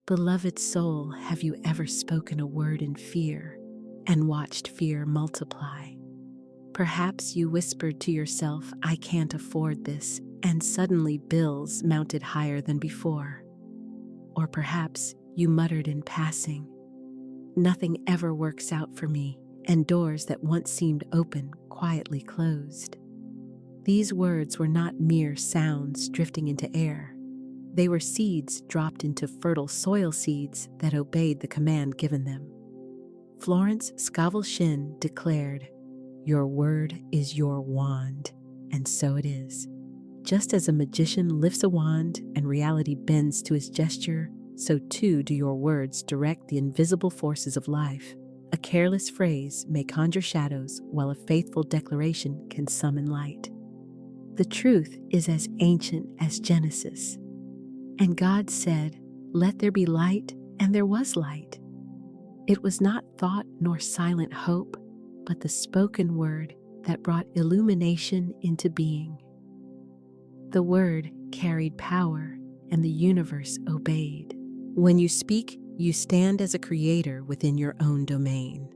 Beloved soul, have you ever spoken a word in fear and watched fear multiply? Perhaps you whispered to yourself, "I can't afford this," and suddenly bills mounted higher than before. Or perhaps you muttered in passing, "Nothing ever works out for me," and doors that once seemed open quietly closed. These words were not mere sounds drifting into air. They were seeds dropped into fertile soil, seeds that obeyed the command given them. Florence Scovel Shinn declared, "Your word is your wand," and so it is. Just as a magician lifts a wand and reality bends to his gesture, so too do your words direct the invisible forces of life. A careless phrase may conjure shadows, while a faithful declaration can summon light. The truth is as ancient as Genesis. And God said, "Let there be light," and there was light. It was not thought nor silent hope, but the spoken word that brought illumination into being. The word carried power, and the universe obeyed. When you speak, you stand as a creator within your own domain.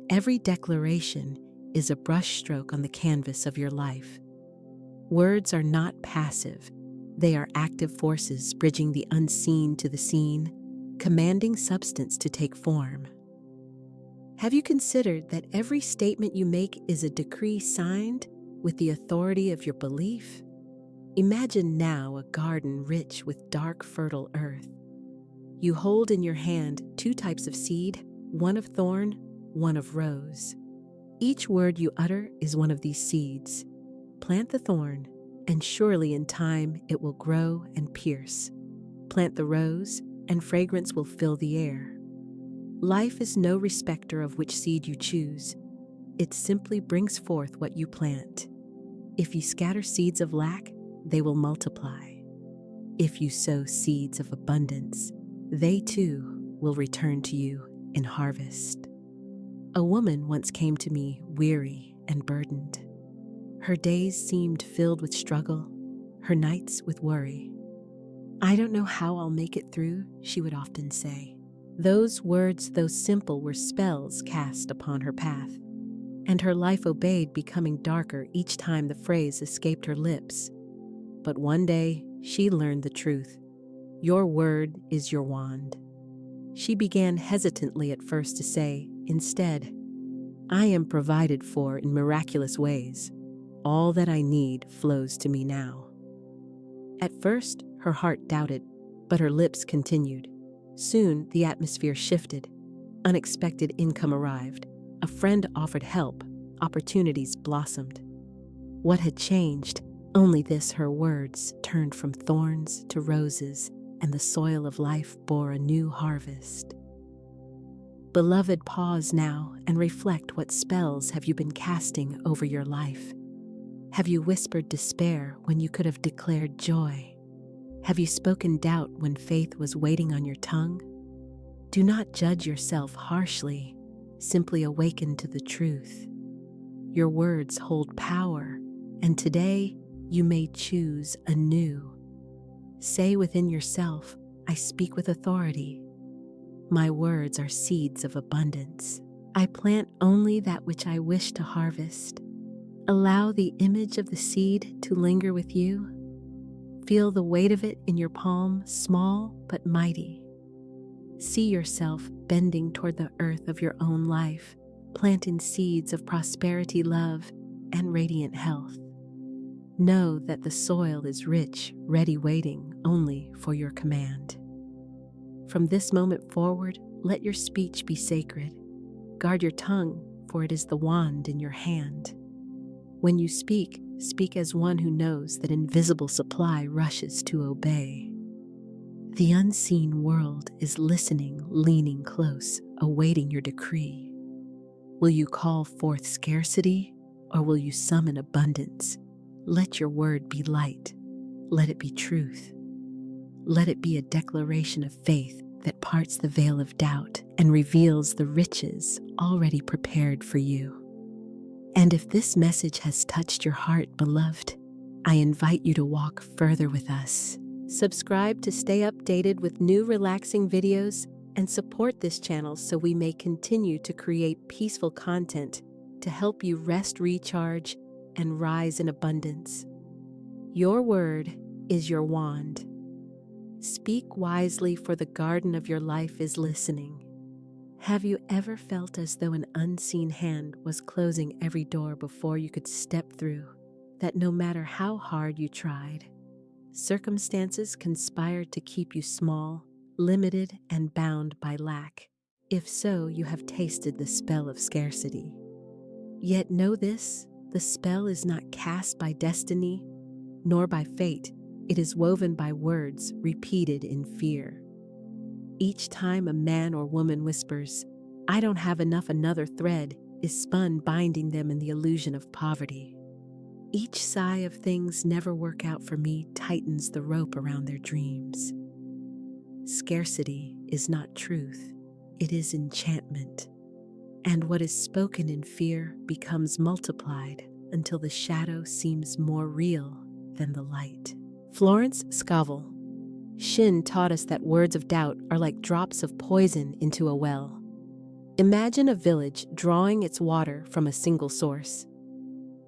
Every declaration is a brushstroke on the canvas of your life. Words are not passive. They are active forces bridging the unseen to the seen, commanding substance to take form. Have you considered that every statement you make is a decree signed with the authority of your belief? Imagine now a garden rich with dark, fertile earth. You hold in your hand two types of seed, one of thorn, one of rose. Each word you utter is one of these seeds. Plant the thorn, and surely in time it will grow and pierce. Plant the rose, and fragrance will fill the air. Life is no respecter of which seed you choose. It simply brings forth what you plant. If you scatter seeds of lack, they will multiply. If you sow seeds of abundance, they too will return to you in harvest. A woman once came to me weary and burdened. Her days seemed filled with struggle, her nights with worry. "I don't know how I'll make it through," she would often say. Those words, though simple, were spells cast upon her path, and her life obeyed, becoming darker each time the phrase escaped her lips. But one day, she learned the truth. Your word is your wand. She began hesitantly at first to say, instead, "I am provided for in miraculous ways. All that I need flows to me now." At first, her heart doubted, but her lips continued. Soon, the atmosphere shifted. Unexpected income arrived. A friend offered help. Opportunities blossomed. What had changed? Only this: her words turned from thorns to roses, and the soil of life bore a new harvest. Beloved, pause now and reflect. What spells have you been casting over your life? Have you whispered despair when you could have declared joy? Have you spoken doubt when faith was waiting on your tongue? Do not judge yourself harshly. Simply awaken to the truth. Your words hold power, and today you may choose anew. Say within yourself, "I speak with authority. My words are seeds of abundance. I plant only that which I wish to harvest." Allow the image of the seed to linger with you. Feel the weight of it in your palm, small but mighty. See yourself bending toward the earth of your own life, planting seeds of prosperity, love, and radiant health. Know that the soil is rich, ready, waiting only for your command. From this moment forward, let your speech be sacred. Guard your tongue, for it is the wand in your hand. When you speak, speak as one who knows that invisible supply rushes to obey. The unseen world is listening, leaning close, awaiting your decree. Will you call forth scarcity, or will you summon abundance? Let your word be light. Let it be truth. Let it be a declaration of faith that parts the veil of doubt and reveals the riches already prepared for you. And if this message has touched your heart, beloved, I invite you to walk further with us. Subscribe to stay updated with new relaxing videos and support this channel so we may continue to create peaceful content to help you rest, recharge, and rise in abundance. Your word is your wand. Speak wisely, for the garden of your life is listening. Have you ever felt as though an unseen hand was closing every door before you could step through? That no matter how hard you tried, circumstances conspired to keep you small, limited, and bound by lack? If so, you have tasted the spell of scarcity. Yet know this, the spell is not cast by destiny, nor by fate. It is woven by words repeated in fear. Each time a man or woman whispers, "I don't have enough," another thread is spun binding them in the illusion of poverty. Each sigh of "things never work out for me" tightens the rope around their dreams. Scarcity is not truth, it is enchantment. And what is spoken in fear becomes multiplied until the shadow seems more real than the light. Florence Scovel Shinn taught us that words of doubt are like drops of poison into a well. Imagine a village drawing its water from a single source.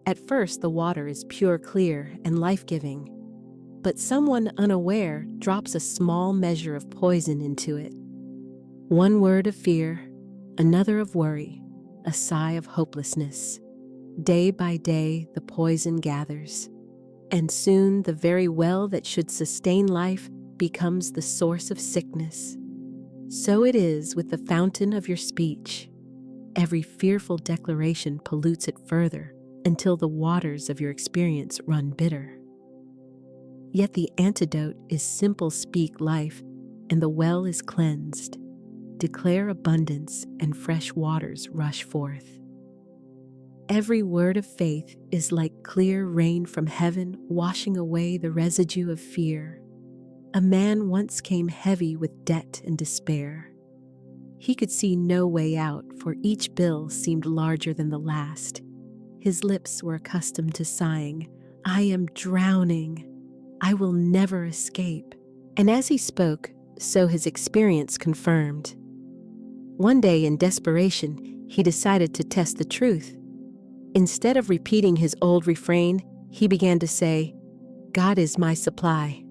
At first, the water is pure, clear, and life-giving, but someone unaware drops a small measure of poison into it. One word of fear, another of worry, a sigh of hopelessness. Day by day, the poison gathers, and soon the very well that should sustain life becomes the source of sickness. So it is with the fountain of your speech. Every fearful declaration pollutes it further until the waters of your experience run bitter. Yet the antidote is simple: speak life, and the well is cleansed. Declare abundance, and fresh waters rush forth. Every word of faith is like clear rain from heaven, washing away the residue of fear. A man once came heavy with debt and despair. He could see no way out, for each bill seemed larger than the last. His lips were accustomed to sighing, "I am drowning. I will never escape." And as he spoke, so his experience confirmed. One day, in desperation, he decided to test the truth. Instead of repeating his old refrain, he began to say, "God is my supply.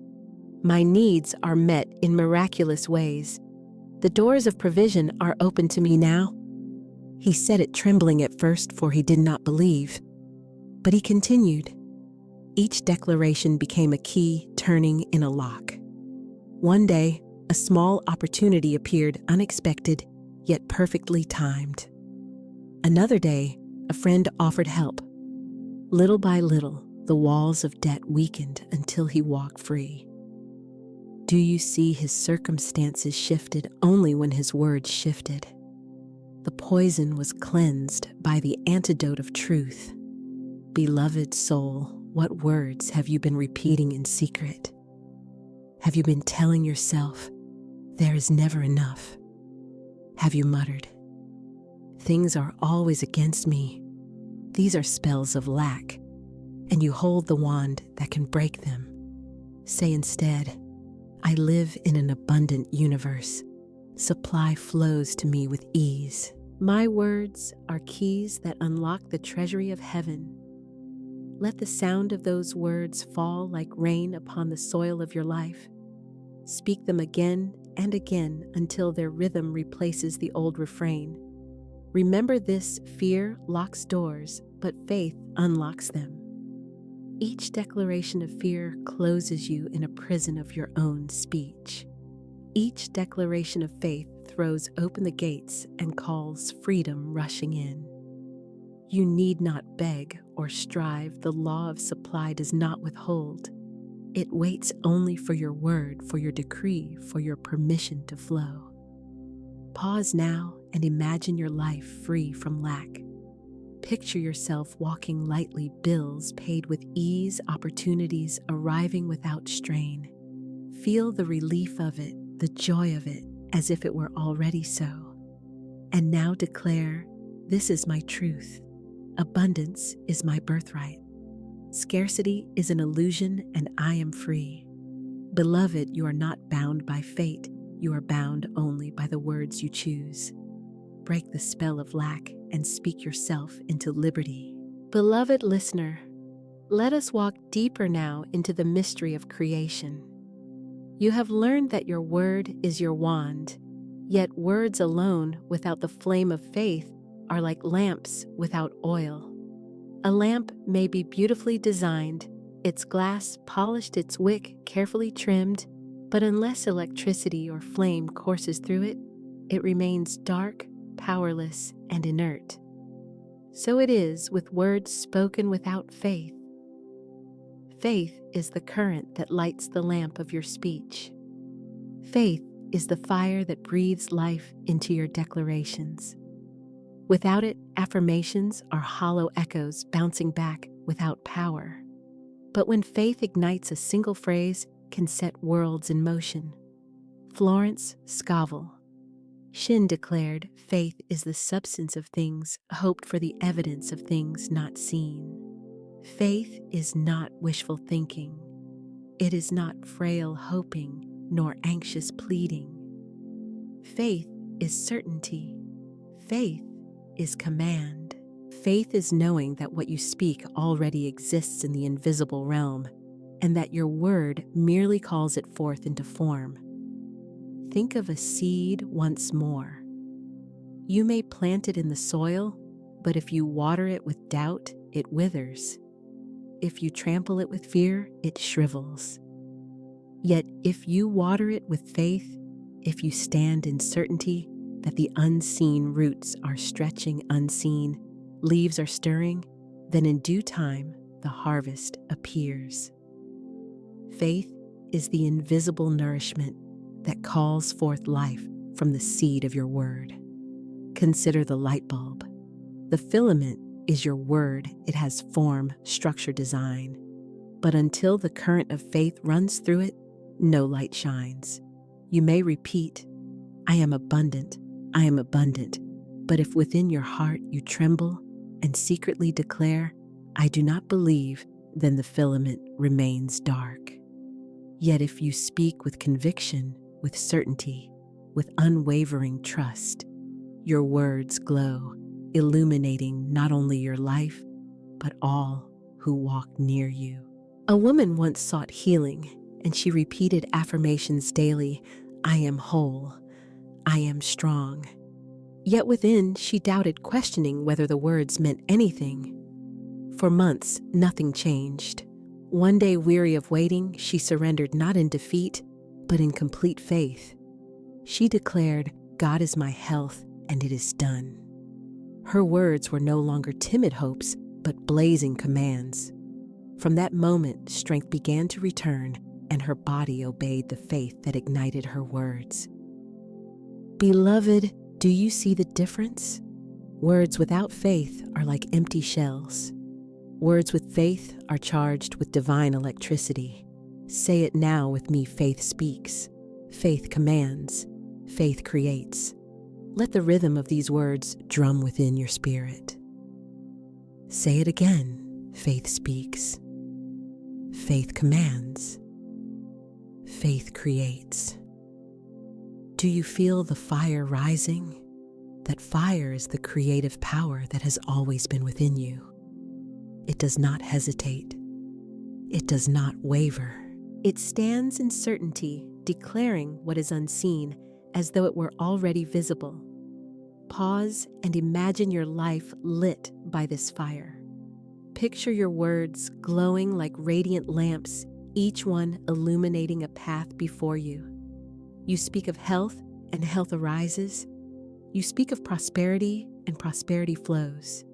My needs are met in miraculous ways. The doors of provision are open to me now." He said it trembling at first, for he did not believe. But he continued. Each declaration became a key turning in a lock. One day, a small opportunity appeared, unexpected, yet perfectly timed. Another day, a friend offered help. Little by little, the walls of debt weakened until he walked free. Do you see, his circumstances shifted only when his words shifted? The poison was cleansed by the antidote of truth. Beloved soul, what words have you been repeating in secret? Have you been telling yourself, "There is never enough"? Have you muttered, "Things are always against me"? These are spells of lack, and you hold the wand that can break them. Say instead, "I live in an abundant universe. Supply flows to me with ease. My words are keys that unlock the treasury of heaven." Let the sound of those words fall like rain upon the soil of your life. Speak them again and again until their rhythm replaces the old refrain. Remember this: fear locks doors, but faith unlocks them. Each declaration of fear closes you in a prison of your own speech. Each declaration of faith throws open the gates and calls freedom rushing in. You need not beg or strive. The law of supply does not withhold. It waits only for your word, for your decree, for your permission to flow. Pause now and imagine your life free from lack. Picture yourself walking lightly, bills paid with ease, opportunities arriving without strain. Feel the relief of it, the joy of it, as if it were already so. And now declare, "This is my truth. Abundance is my birthright. Scarcity is an illusion, and I am free." Beloved, you are not bound by fate. You are bound only by the words you choose. Break the spell of lack and speak yourself into liberty. Beloved listener, let us walk deeper now into the mystery of creation. You have learned that your word is your wand, yet words alone without the flame of faith are like lamps without oil. A lamp may be beautifully designed, its glass polished, its wick carefully trimmed, but unless electricity or flame courses through it, it remains dark, powerless, and inert. So it is with words spoken without faith. Faith is the current that lights the lamp of your speech. Faith is the fire that breathes life into your declarations. Without it, affirmations are hollow echoes bouncing back without power. But when faith ignites, a single phrase can set worlds in motion. Florence Scovel Shinn declared, "Faith is the substance of things hoped for, the evidence of things not seen." Faith is not wishful thinking. It is not frail hoping nor anxious pleading. Faith is certainty. Faith is command. Faith is knowing that what you speak already exists in the invisible realm, and that your word merely calls it forth into form. Think of a seed once more. You may plant it in the soil, but if you water it with doubt, it withers. If you trample it with fear, it shrivels. Yet if you water it with faith, if you stand in certainty that the unseen roots are stretching unseen, leaves are stirring, then in due time the harvest appears. Faith is the invisible nourishment that calls forth life from the seed of your word. Consider the light bulb. The filament is your word. It has form, structure, design. But until the current of faith runs through it, no light shines. You may repeat, "I am abundant, I am abundant," but if within your heart you tremble and secretly declare, "I do not believe," then the filament remains dark. Yet if you speak with conviction, with certainty, with unwavering trust, your words glow, illuminating not only your life, but all who walk near you. A woman once sought healing, and she repeated affirmations daily, "I am whole, I am strong." Yet within, she doubted, questioning whether the words meant anything. For months, nothing changed. One day, weary of waiting, she surrendered, not in defeat, but in complete faith. She declared, "God is my health, and it is done." Her words were no longer timid hopes, but blazing commands. From that moment, strength began to return, and her body obeyed the faith that ignited her words. Beloved, do you see the difference? Words without faith are like empty shells. Words with faith are charged with divine electricity. Say it now with me: faith speaks, faith commands, faith creates. Let the rhythm of these words drum within your spirit. Say it again: faith speaks, faith commands, faith creates. Do you feel the fire rising? That fire is the creative power that has always been within you. It does not hesitate. It does not waver. It stands in certainty, declaring what is unseen as though it were already visible. Pause and imagine your life lit by this fire. Picture your words glowing like radiant lamps, each one illuminating a path before you. You speak of health, and health arises. You speak of prosperity, and prosperity flows.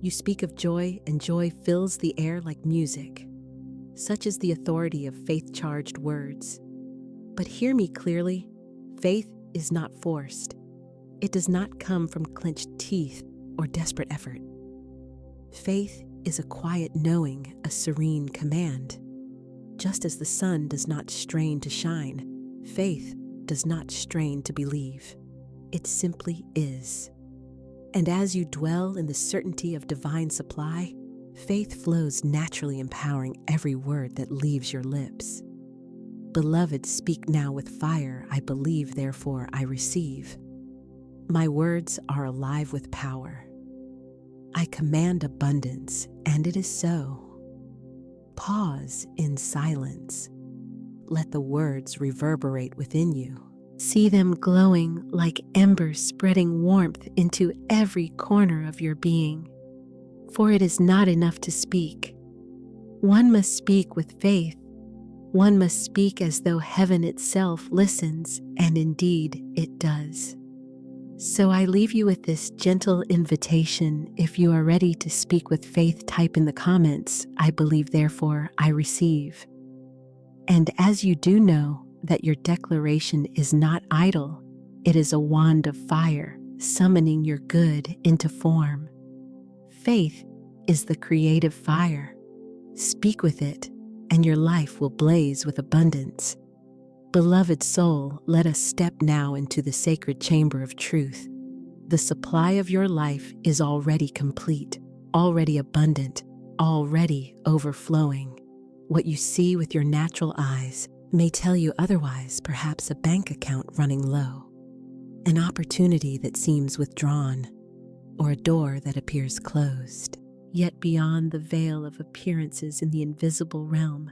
You speak of joy, and joy fills the air like music. Such is the authority of faith-charged words. But hear me clearly, faith is not forced. It does not come from clenched teeth or desperate effort. Faith is a quiet knowing, a serene command. Just as the sun does not strain to shine, faith does not strain to believe. It simply is. And as you dwell in the certainty of divine supply, faith flows naturally, empowering every word that leaves your lips. Beloved, speak now with fire. I believe, therefore I receive. My words are alive with power. I command abundance, and it is so. Pause in silence. Let the words reverberate within you. See them glowing like embers, spreading warmth into every corner of your being. For it is not enough to speak. One must speak with faith. One must speak as though heaven itself listens, and indeed it does. So I leave you with this gentle invitation. If you are ready to speak with faith, type in the comments, I believe, therefore I receive. And as you do know that your declaration is not idle, it is a wand of fire, summoning your good into form. Faith is the creative fire. Speak with it, and your life will blaze with abundance. Beloved soul, let us step now into the sacred chamber of truth. The supply of your life is already complete, already abundant, already overflowing. What you see with your natural eyes may tell you otherwise, perhaps a bank account running low, an opportunity that seems withdrawn, or a door that appears closed. Yet beyond the veil of appearances in the invisible realm,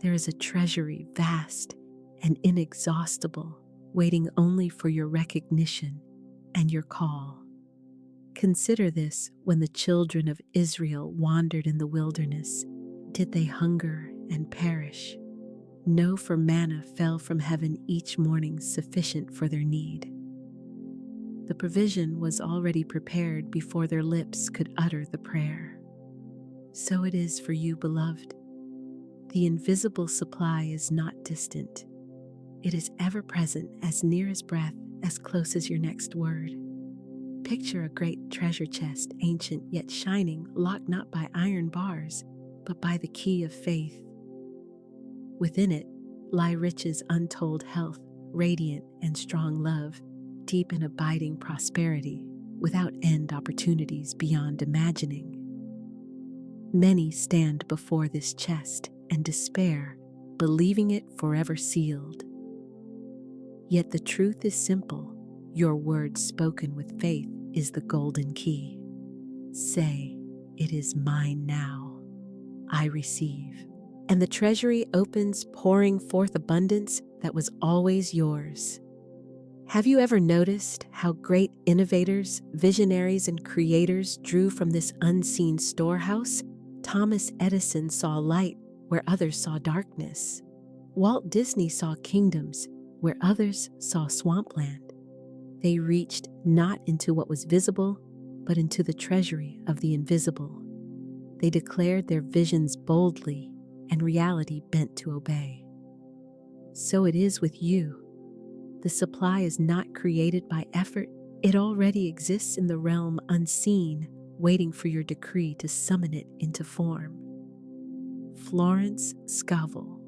there is a treasury vast and inexhaustible, waiting only for your recognition and your call. Consider this: when the children of Israel wandered in the wilderness, did they hunger and perish? No, for manna fell from heaven each morning, sufficient for their need. The provision was already prepared before their lips could utter the prayer. So it is for you, beloved. The invisible supply is not distant. It is ever present, as near as breath, as close as your next word. Picture a great treasure chest, ancient yet shining, locked not by iron bars, but by the key of faith. Within it lie riches, untold health, radiant and strong love, deep and abiding prosperity, without end opportunities beyond imagining. Many stand before this chest and despair, believing it forever sealed. Yet the truth is simple. Your word spoken with faith is the golden key. Say, it is mine now. I receive. And the treasury opens, pouring forth abundance that was always yours. Have you ever noticed how great innovators, visionaries, and creators drew from this unseen storehouse? Thomas Edison saw light where others saw darkness. Walt Disney saw kingdoms where others saw swampland. They reached not into what was visible, but into the treasury of the invisible. They declared their visions boldly, and reality bent to obey. So it is with you. The supply is not created by effort. It already exists in the realm unseen, waiting for your decree to summon it into form. Florence Scovel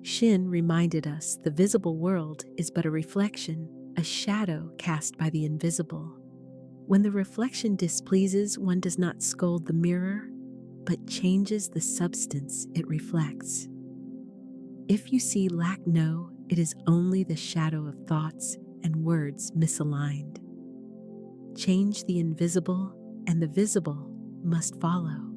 Shinn reminded us the visible world is but a reflection, a shadow cast by the invisible. When the reflection displeases, one does not scold the mirror, but changes the substance it reflects. If you see lack, know it is only the shadow of thoughts and words misaligned. Change the invisible, and the visible must follow.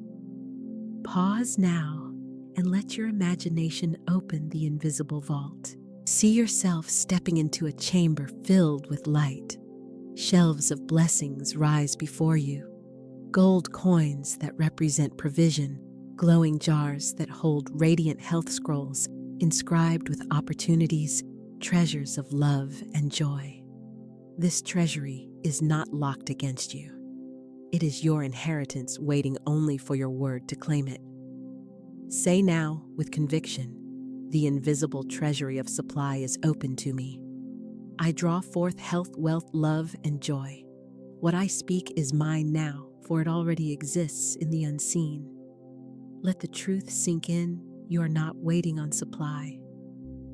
Pause now and let your imagination open the invisible vault. See yourself stepping into a chamber filled with light. Shelves of blessings rise before you. Gold coins that represent provision, glowing jars that hold radiant health scrolls inscribed with opportunities, treasures of love and joy. This treasury is not locked against you. It is your inheritance, waiting only for your word to claim it. Say now with conviction, the invisible treasury of supply is open to me. I draw forth health, wealth, love, and joy. What I speak is mine now, for it already exists in the unseen. Let the truth sink in. You are not waiting on supply.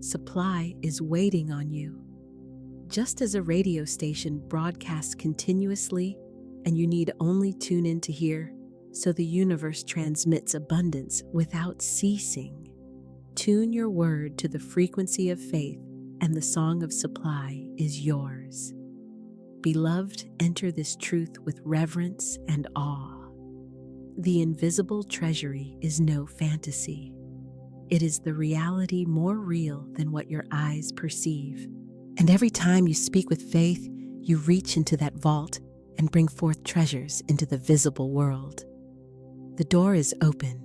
Supply is waiting on you. Just as a radio station broadcasts continuously, and you need only tune in to hear, so the universe transmits abundance without ceasing. Tune your word to the frequency of faith, and the song of supply is yours. Beloved, enter this truth with reverence and awe. The invisible treasury is no fantasy. It is the reality more real than what your eyes perceive. And every time you speak with faith, you reach into that vault and bring forth treasures into the visible world. The door is open.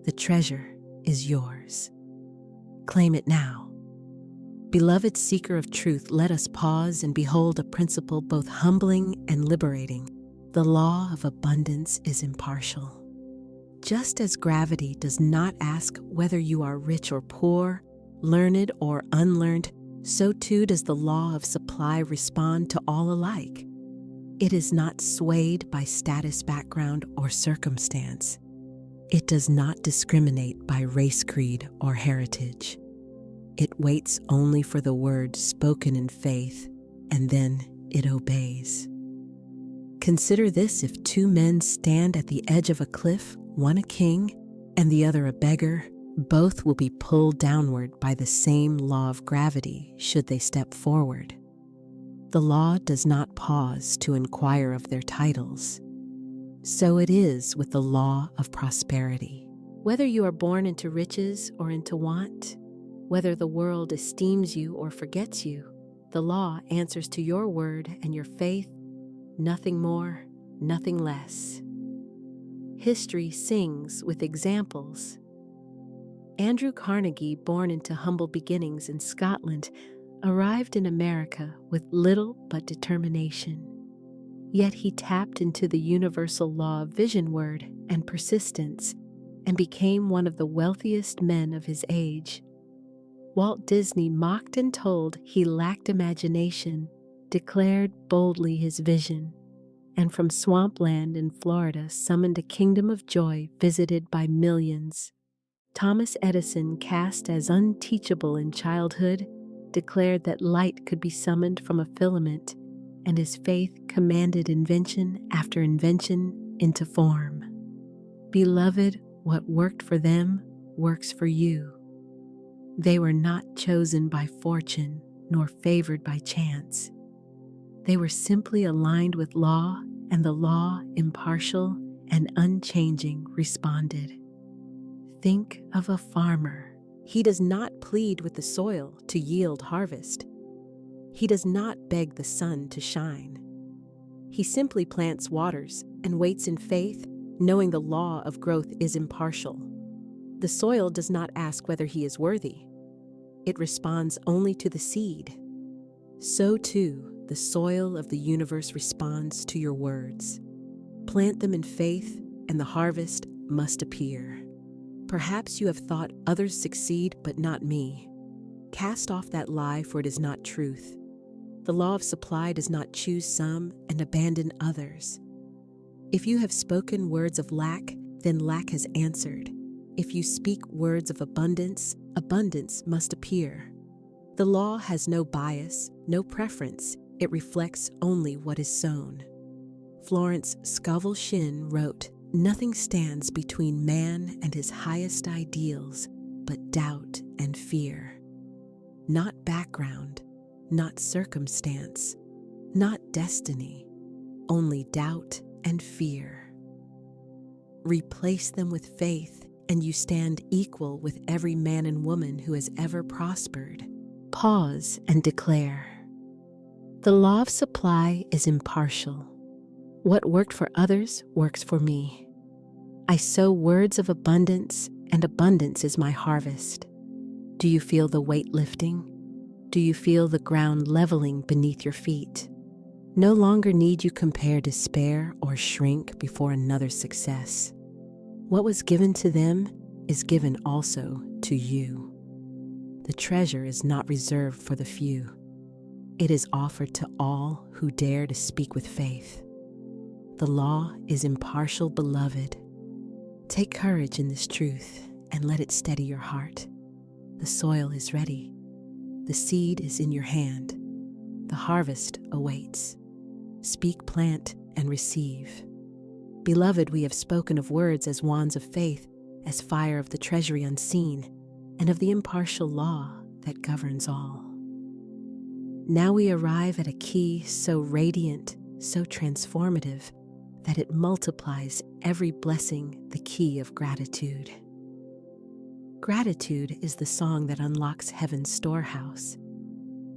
The treasure is yours. Claim it now. Beloved seeker of truth, let us pause and behold a principle both humbling and liberating. The law of abundance is impartial. Just as gravity does not ask whether you are rich or poor, learned or unlearned, so too does the law of supply respond to all alike. It is not swayed by status, background, or circumstance. It does not discriminate by race, creed, or heritage. It waits only for the word spoken in faith, and then it obeys. Consider this: if two men stand at the edge of a cliff, one a king and the other a beggar, both will be pulled downward by the same law of gravity should they step forward. The law does not pause to inquire of their titles. So it is with the law of prosperity. Whether you are born into riches or into want, whether the world esteems you or forgets you, the law answers to your word and your faith, nothing more, nothing less. History sings with examples. Andrew Carnegie, born into humble beginnings in Scotland, arrived in America with little but determination. Yet he tapped into the universal law of vision word and persistence and became one of the wealthiest men of his age. Walt Disney mocked and told he lacked imagination, declared boldly his vision, and from swampland in Florida summoned a kingdom of joy visited by millions. Thomas Edison, cast as unteachable in childhood, declared that light could be summoned from a filament, and his faith commanded invention after invention into form. Beloved, what worked for them works for you. They were not chosen by fortune nor favored by chance. They were simply aligned with law, and the law, impartial and unchanging, responded. Think of a farmer. He does not plead with the soil to yield harvest. He does not beg the sun to shine. He simply plants, waters, and waits in faith, knowing the law of growth is impartial. The soil does not ask whether he is worthy. It responds only to the seed. So too, the soil of the universe responds to your words. Plant them in faith, and the harvest must appear. Perhaps you have thought others succeed, but not me. Cast off that lie, for it is not truth. The law of supply does not choose some and abandon others. If you have spoken words of lack, then lack has answered. If you speak words of abundance, abundance must appear. The law has no bias, no preference. It reflects only what is sown. Florence Scovel Shinn wrote, "Nothing stands between man and his highest ideals but doubt and fear. Not background, not circumstance, not destiny, only doubt and fear. Replace them with faith, and you stand equal with every man and woman who has ever prospered." Pause and declare. The law of supply is impartial. What worked for others works for me. I sow words of abundance, and abundance is my harvest. Do you feel the weight lifting? Do you feel the ground leveling beneath your feet? No longer need you compare, despair, or shrink before another's success. What was given to them is given also to you. The treasure is not reserved for the few. It is offered to all who dare to speak with faith. The law is impartial, beloved. Take courage in this truth and let it steady your heart. The soil is ready. The seed is in your hand. The harvest awaits. Speak, plant, and receive. Beloved, we have spoken of words as wands of faith, as fire of the treasury unseen. and of the impartial law that governs all. Now we arrive at a key so radiant, so transformative, that it multiplies every blessing, the key of gratitude. Gratitude is the song that unlocks heaven's storehouse.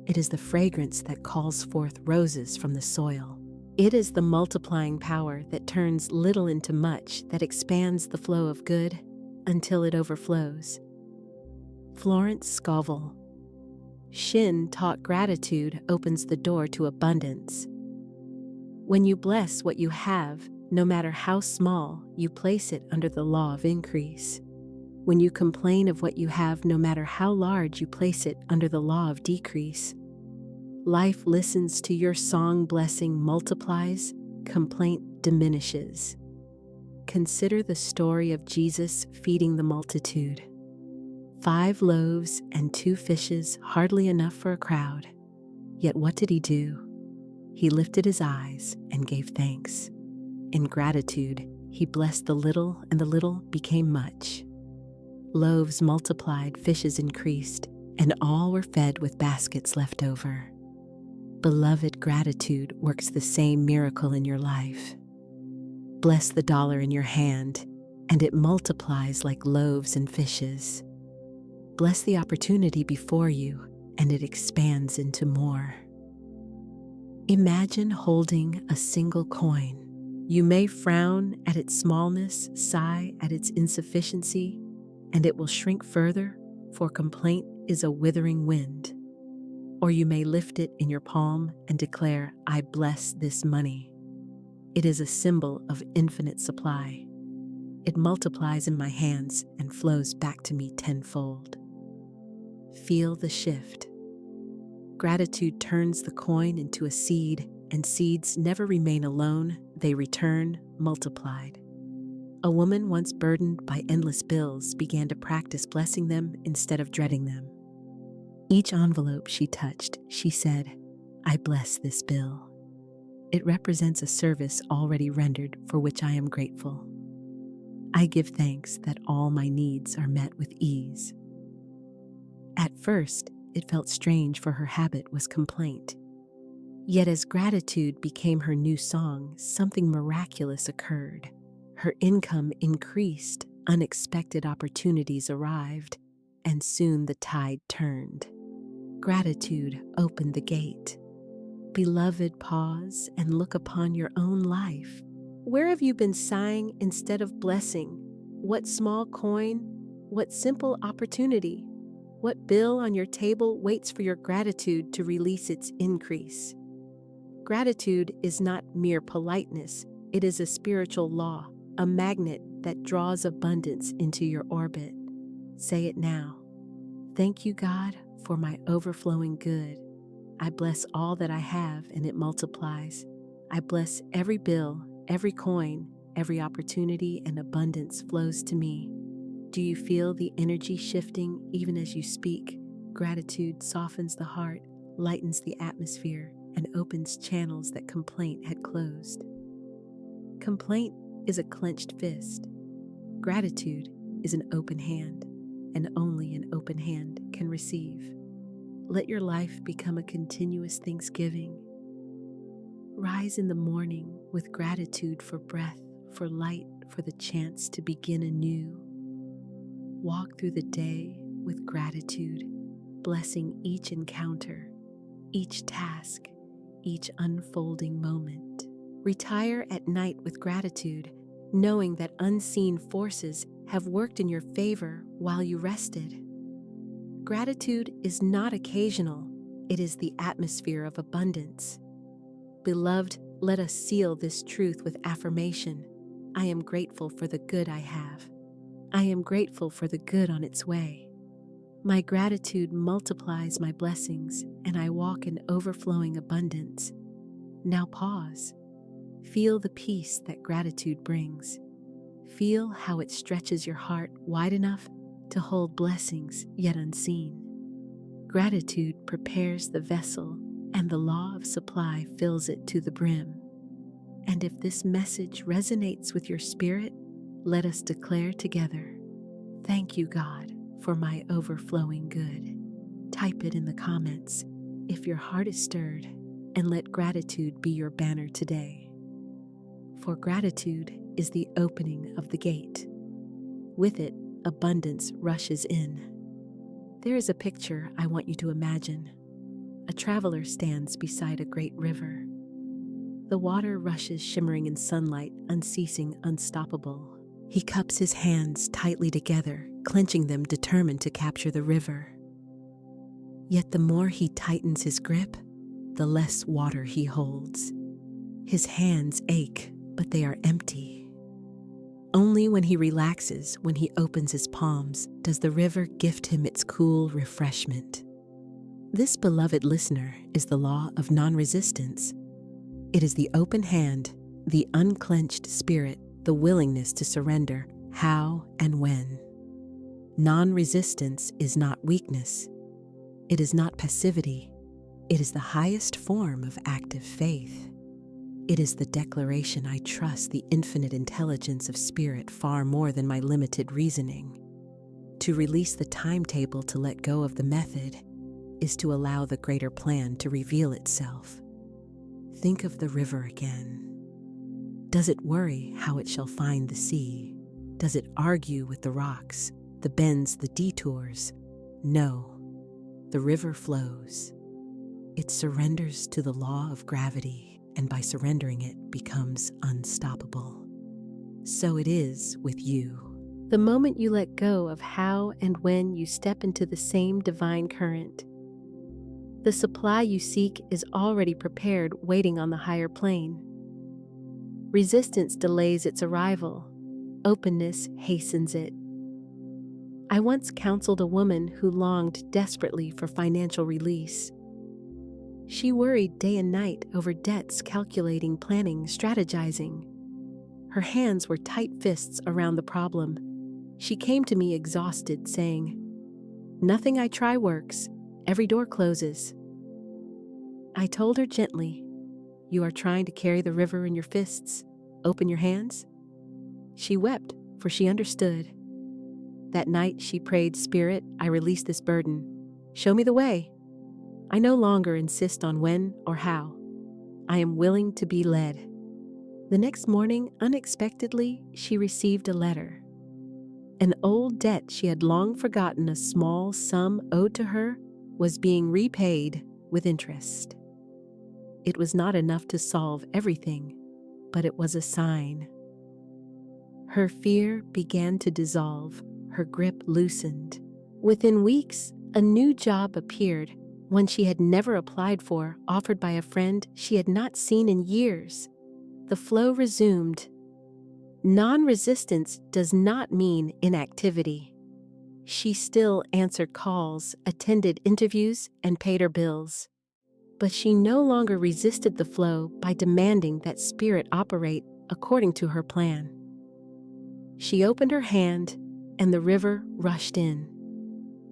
It is the fragrance that calls forth roses from the soil. It is the multiplying power that turns little into much, that expands the flow of good until it overflows. Florence Scovel Shinn taught gratitude opens the door to abundance. When you bless what you have, no matter how small, you place it under the law of increase. When you complain of what you have, no matter how large, you place it under the law of decrease. Life listens to your song, blessing multiplies, complaint diminishes. Consider the story of Jesus feeding the multitude. 5 loaves and 2 fishes, hardly enough for a crowd. Yet what did he do? He lifted his eyes and gave thanks. In gratitude, he blessed the little, and the little became much. Loaves multiplied, fishes increased, and all were fed with baskets left over. Beloved, gratitude works the same miracle in your life. Bless the dollar in your hand, and it multiplies like loaves and fishes. Bless the opportunity before you, and it expands into more. Imagine holding a single coin. You may frown at its smallness, sigh at its insufficiency, and it will shrink further, for complaint is a withering wind. Or you may lift it in your palm and declare, I bless this money. It is a symbol of infinite supply. It multiplies in my hands and flows back to me tenfold. Feel the shift. Gratitude turns the coin into a seed, and seeds never remain alone, they return multiplied. A woman once burdened by endless bills began to practice blessing them instead of dreading them. Each envelope she touched, she said, I bless this bill. It represents a service already rendered for which I am grateful. I give thanks that all my needs are met with ease. At first, it felt strange, for her habit was complaint. Yet as gratitude became her new song, something miraculous occurred. Her income increased, unexpected opportunities arrived, and soon the tide turned. Gratitude opened the gate. Beloved, pause and look upon your own life. Where have you been sighing instead of blessing? What small coin? What simple opportunity? What bill on your table waits for your gratitude to release its increase? Gratitude is not mere politeness. It is a spiritual law, a magnet that draws abundance into your orbit. Say it now. Thank you, God, for my overflowing good. I bless all that I have, and it multiplies. I bless every bill, every coin, every opportunity, and abundance flows to me. Do you feel the energy shifting even as you speak? Gratitude softens the heart, lightens the atmosphere, and opens channels that complaint had closed. Complaint is a clenched fist. Gratitude is an open hand, and only an open hand can receive. Let your life become a continuous thanksgiving. Rise in the morning with gratitude for breath, for light, for the chance to begin anew. Walk through the day with gratitude, blessing each encounter, each task, each unfolding moment. Retire at night with gratitude, knowing that unseen forces have worked in your favor while you rested. Gratitude is not occasional, it is the atmosphere of abundance. Beloved, let us seal this truth with affirmation. I am grateful for the good I have. I am grateful for the good on its way. My gratitude multiplies my blessings, and I walk in overflowing abundance. Now pause. Feel the peace that gratitude brings. Feel how it stretches your heart wide enough to hold blessings yet unseen. Gratitude prepares the vessel, and the law of supply fills it to the brim. And if this message resonates with your spirit, let us declare together, thank you, God, for my overflowing good. Type it in the comments if your heart is stirred, and let gratitude be your banner today. For gratitude is the opening of the gate. With it, abundance rushes in. There is a picture I want you to imagine. A traveler stands beside a great river. The water rushes shimmering in sunlight, unceasing, unstoppable. He cups his hands tightly together, clenching them, determined to capture the river. Yet the more he tightens his grip, the less water he holds. His hands ache, but they are empty. Only when he relaxes, when he opens his palms, does the river gift him its cool refreshment. This, beloved listener, is the law of non-resistance. It is the open hand, the unclenched spirit, the willingness to surrender how and when. Non-resistance is not weakness. It is not passivity. It is the highest form of active faith. It is the declaration I trust the infinite intelligence of spirit far more than my limited reasoning. To release the timetable, to let go of the method, is to allow the greater plan to reveal itself. Think of the river again. Does it worry how it shall find the sea? Does it argue with the rocks, the bends, the detours? No. The river flows. It surrenders to the law of gravity, and by surrendering it becomes unstoppable. So it is with you. The moment you let go of how and when, you step into the same divine current. The supply you seek is already prepared, waiting on the higher plane. Resistance delays its arrival. Openness hastens it. I once counseled a woman who longed desperately for financial release. She worried day and night over debts, calculating, planning, strategizing. Her hands were tight fists around the problem. She came to me exhausted, saying, "Nothing I try works. Every door closes." I told her gently, "You are trying to carry the river in your fists. Open your hands." She wept, for she understood. That night she prayed, "Spirit, I release this burden. Show me the way. I no longer insist on when or how. I am willing to be led." The next morning, unexpectedly, she received a letter. An old debt she had long forgotten, a small sum owed to her, was being repaid with interest. It was not enough to solve everything, but it was a sign. Her fear began to dissolve, her grip loosened. Within weeks, a new job appeared, one she had never applied for, offered by a friend she had not seen in years. The flow resumed. Non-resistance does not mean inactivity. She still answered calls, attended interviews, and paid her bills. But she no longer resisted the flow by demanding that spirit operate according to her plan. She opened her hand, and the river rushed in.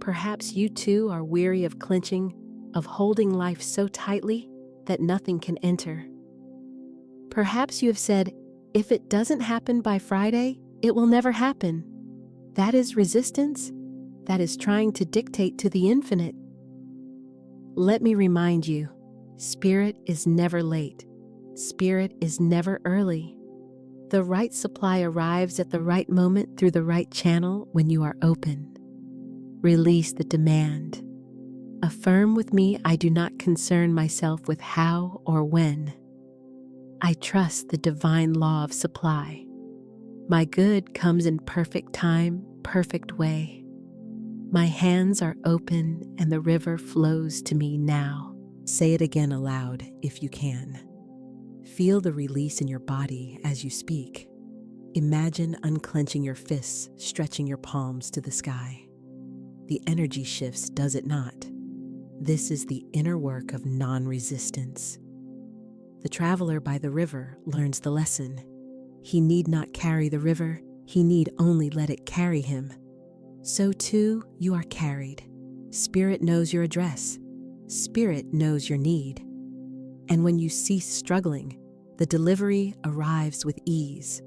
Perhaps you too are weary of clenching, of holding life so tightly that nothing can enter. Perhaps you have said, "If it doesn't happen by Friday, it will never happen." That is resistance. That is trying to dictate to the infinite. Let me remind you, Spirit is never late. Spirit is never early. The right supply arrives at the right moment through the right channel when you are open. Release the demand. Affirm with me, I do not concern myself with how or when. I trust the divine law of supply. My good comes in perfect time, perfect way. My hands are open and the river flows to me now. Say it again aloud if you can. Feel the release in your body as you speak. Imagine unclenching your fists, stretching your palms to the sky. The energy shifts, does it not? This is the inner work of non-resistance. The traveler by the river learns the lesson. He need not carry the river, he need only let it carry him. So too, you are carried. Spirit knows your address. Spirit knows your need. And when you cease struggling, the delivery arrives with ease.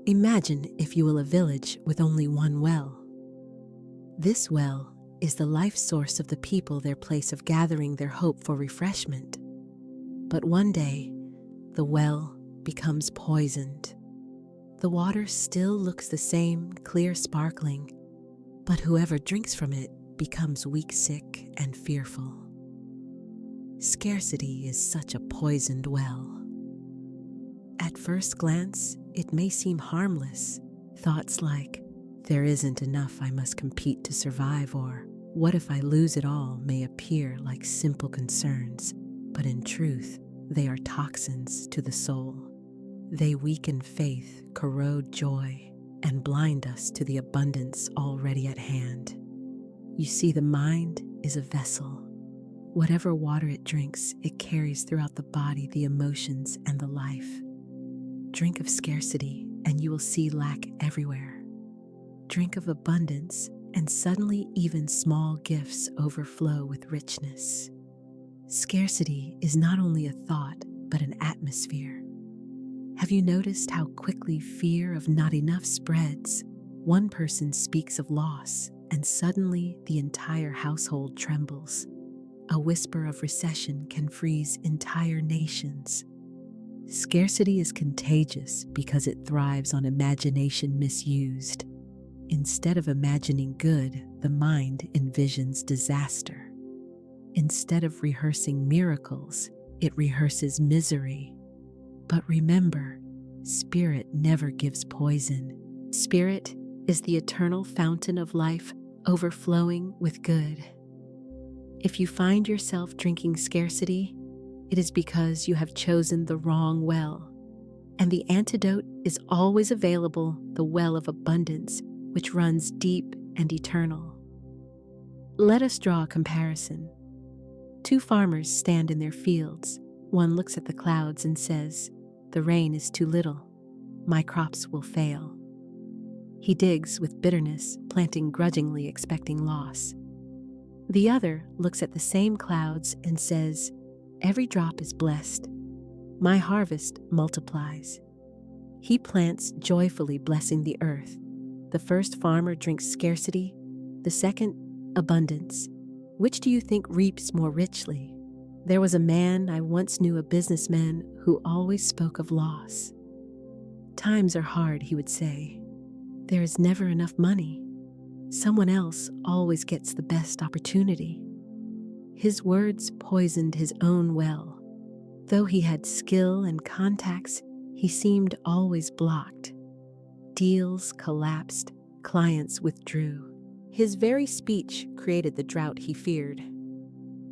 Imagine, if you will, a village with only one well. This well is the life source of the people, their place of gathering, their hope for refreshment. But one day, the well becomes poisoned. The water still looks the same, clear, sparkling, but whoever drinks from it becomes weak, sick, and fearful. Scarcity is such a poisoned well. At first glance, it may seem harmless. Thoughts like, there isn't enough, I must compete to survive, or what if I lose it all, may appear like simple concerns, but in truth, they are toxins to the soul. They weaken faith, corrode joy, and blind us to the abundance already at hand. You see, the mind is a vessel. Whatever water it drinks, it carries throughout the body the emotions and the life. Drink of scarcity, and you will see lack everywhere. Drink of abundance, and suddenly even small gifts overflow with richness. Scarcity is not only a thought, but an atmosphere. Have you noticed how quickly fear of not enough spreads? One person speaks of loss, and suddenly the entire household trembles. A whisper of recession can freeze entire nations. Scarcity is contagious because it thrives on imagination misused. Instead of imagining good, the mind envisions disaster. Instead of rehearsing miracles, it rehearses misery. But remember, spirit never gives poison. Spirit is the eternal fountain of life, overflowing with good. If you find yourself drinking scarcity, it is because you have chosen the wrong well. And the antidote is always available, the well of abundance, which runs deep and eternal. Let us draw a comparison. Two farmers stand in their fields. One looks at the clouds and says, "The rain is too little. My crops will fail." He digs with bitterness, planting grudgingly, expecting loss. The other looks at the same clouds and says, "Every drop is blessed. My harvest multiplies." He plants joyfully, blessing the earth. The first farmer drinks scarcity, the second, abundance. Which do you think reaps more richly? There was a man I once knew, a businessman, who always spoke of loss. Times are hard, he would say. There is never enough money. Someone else always gets the best opportunity. His words poisoned his own well. Though he had skill and contacts, he seemed always blocked. Deals collapsed, clients withdrew. His very speech created the drought he feared.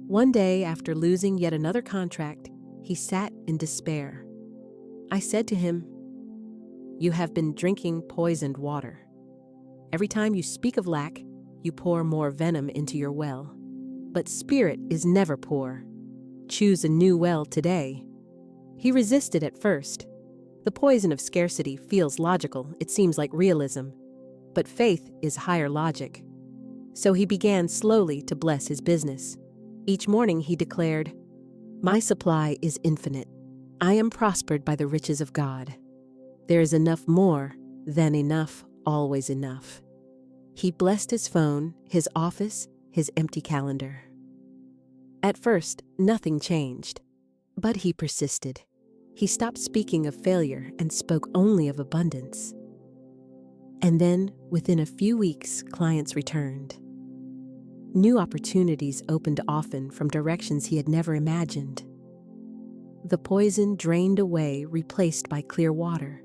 One day, after losing yet another contract, he sat in despair. I said to him, "You have been drinking poisoned water. Every time you speak of lack, you pour more venom into your well. But spirit is never poor. Choose a new well today." He resisted at first. The poison of scarcity feels logical, it seems like realism. But faith is higher logic. So he began slowly to bless his business. Each morning he declared, "My supply is infinite. I am prospered by the riches of God. There is enough more than enough, always enough." He blessed his phone, his office, his empty calendar. At first, nothing changed, but he persisted. He stopped speaking of failure and spoke only of abundance. And then, within a few weeks, clients returned. New opportunities opened often from directions he had never imagined. The poison drained away, replaced by clear water.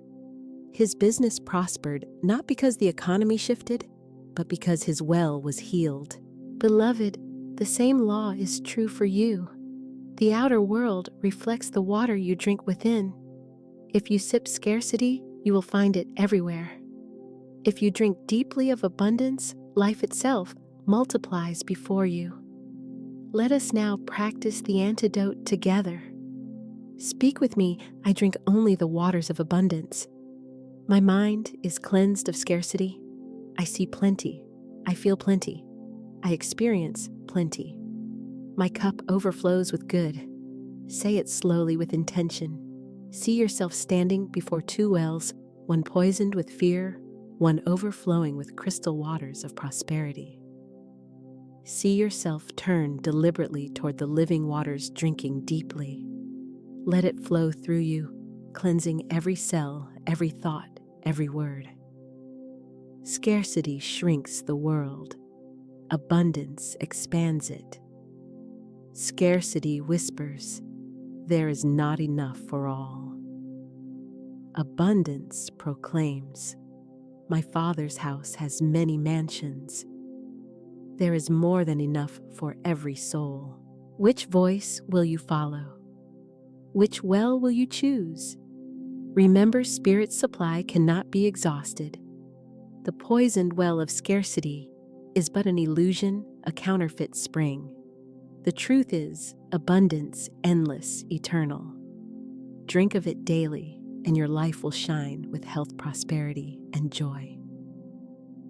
His business prospered not because the economy shifted, but because his well was healed. Beloved, the same law is true for you. The outer world reflects the water you drink within. If you sip scarcity, you will find it everywhere. If you drink deeply of abundance, life itself multiplies before you. Let us now practice the antidote together. Speak with me, I drink only the waters of abundance. My mind is cleansed of scarcity. I see plenty. I feel plenty. I experience plenty. My cup overflows with good. Say it slowly with intention. See yourself standing before two wells, one poisoned with fear, one overflowing with crystal waters of prosperity. See yourself turn deliberately toward the living waters, drinking deeply. Let it flow through you, cleansing every cell, every thought, every word. Scarcity shrinks the world. Abundance expands it. Scarcity whispers, there is not enough for all. Abundance proclaims, my Father's house has many mansions. There is more than enough for every soul. Which voice will you follow? Which well will you choose? Remember, Spirit's supply cannot be exhausted. The poisoned well of scarcity is but an illusion, a counterfeit spring. The truth is abundance, endless, eternal. Drink of it daily, and your life will shine with health, prosperity, and joy.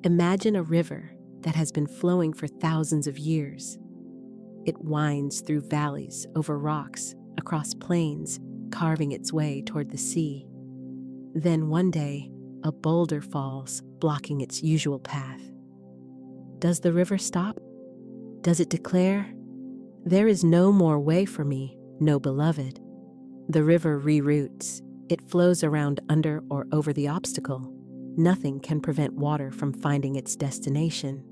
Imagine a river that has been flowing for thousands of years. It winds through valleys, over rocks, across plains, carving its way toward the sea. Then one day, a boulder falls, blocking its usual path. Does the river stop? Does it declare, there is no more way for me, no beloved? The river reroutes. It flows around, under, or over the obstacle. Nothing can prevent water from finding its destination.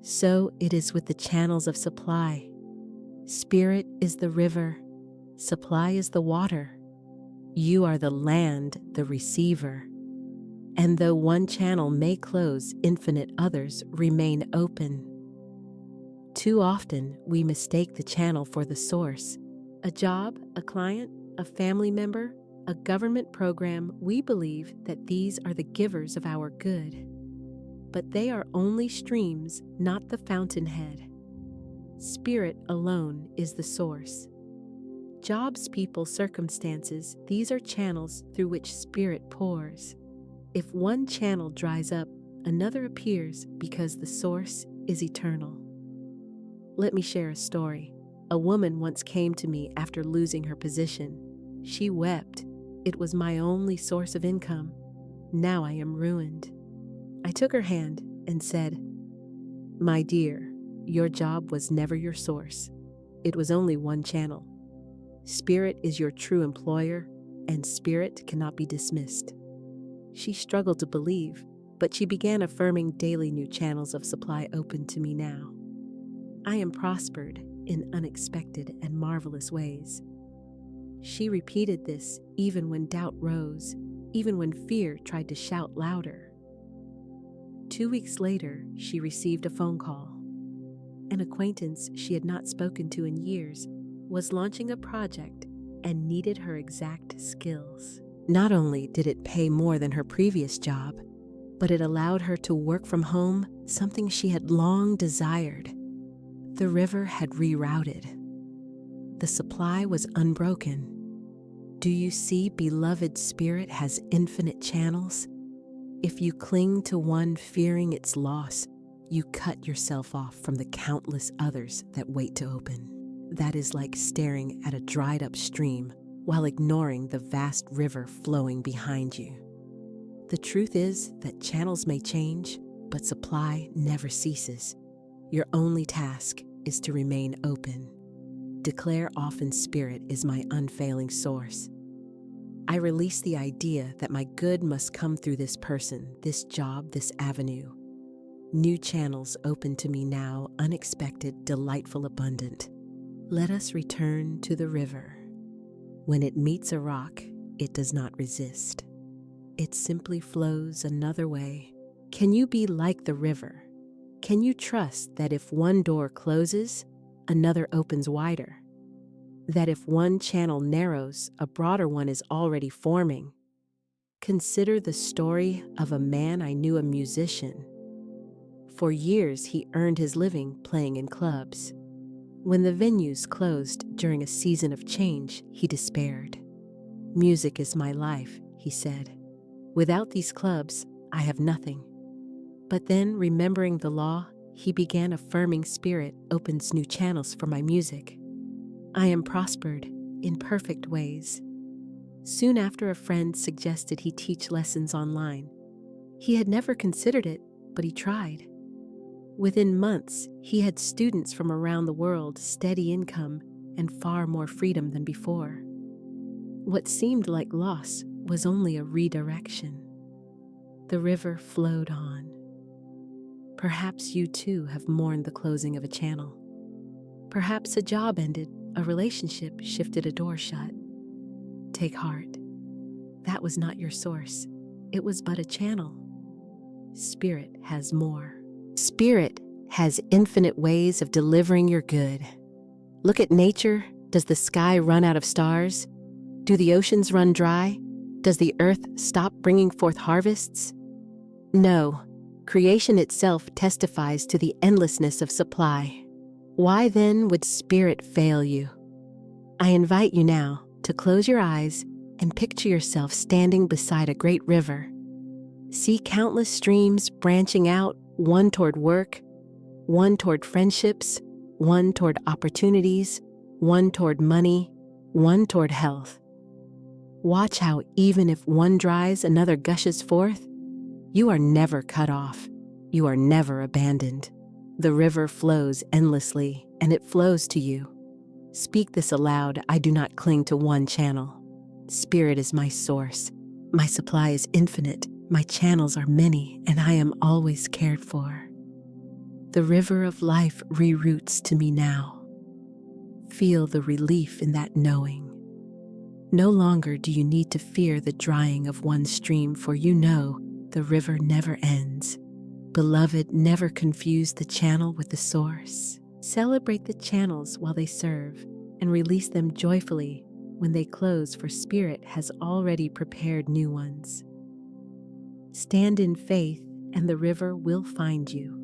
So it is with the channels of supply. Spirit is the river. Supply is the water. You are the land, the receiver. And though one channel may close, infinite others remain open. Too often, we mistake the channel for the source. A job, a client, a family member, a government program, we believe that these are the givers of our good. But they are only streams, not the fountainhead. Spirit alone is the source. Jobs, people, circumstances, these are channels through which Spirit pours. If one channel dries up, another appears because the source is eternal. Let me share a story. A woman once came to me after losing her position. She wept. It was my only source of income. Now I am ruined. I took her hand and said, my dear, your job was never your source. It was only one channel. Spirit is your true employer, and Spirit cannot be dismissed. She struggled to believe, but she began affirming daily new channels of supply open to me now. I am prospered in unexpected and marvelous ways. She repeated this even when doubt rose, even when fear tried to shout louder. 2 weeks later, she received a phone call. An acquaintance she had not spoken to in years was launching a project and needed her exact skills. Not only did it pay more than her previous job, but it allowed her to work from home, something she had long desired. The river had rerouted. The supply was unbroken. Do you see, beloved, Spirit has infinite channels? If you cling to one fearing its loss, you cut yourself off from the countless others that wait to open. That is like staring at a dried up stream while ignoring the vast river flowing behind you. The truth is that channels may change, but supply never ceases. Your only task is to remain open. Declare often, Spirit is my unfailing source. I release the idea that my good must come through this person, this job, this avenue. New channels open to me now, unexpected, delightful, abundant. Let us return to the river. When it meets a rock, it does not resist. It simply flows another way. Can you be like the river? Can you trust that if one door closes, another opens wider? That if one channel narrows, a broader one is already forming? Consider the story of a man I knew, a musician. For years, he earned his living playing in clubs. When the venues closed during a season of change, he despaired. Music is my life, he said. Without these clubs, I have nothing. But then, remembering the law, he began affirming Spirit opens new channels for my music. I am prospered in perfect ways. Soon after, a friend suggested he teach lessons online. He had never considered it, but he tried. Within months, he had students from around the world, steady income, and far more freedom than before. What seemed like loss was only a redirection. The river flowed on. Perhaps you too have mourned the closing of a channel. Perhaps a job ended, a relationship shifted, a door shut. Take heart. That was not your source. It was but a channel. Spirit has more. Spirit has infinite ways of delivering your good. Look at nature. Does the sky run out of stars? Do the oceans run dry? Does the earth stop bringing forth harvests? No. Creation itself testifies to the endlessness of supply. Why then would spirit fail you? I invite you now to close your eyes and picture yourself standing beside a great river. See countless streams branching out, one toward work, one toward friendships, one toward opportunities, one toward money, one toward health. Watch how even if one dries, another gushes forth. You are never cut off. You are never abandoned. The river flows endlessly, and it flows to you. Speak this aloud: I do not cling to one channel. Spirit is my source. My supply is infinite. My channels are many, and I am always cared for. The river of life reroutes to me now. Feel the relief in that knowing. No longer do you need to fear the drying of one stream, for you know the river never ends. Beloved, never confuse the channel with the source. Celebrate the channels while they serve, and release them joyfully when they close, for Spirit has already prepared new ones. Stand in faith, and the river will find you.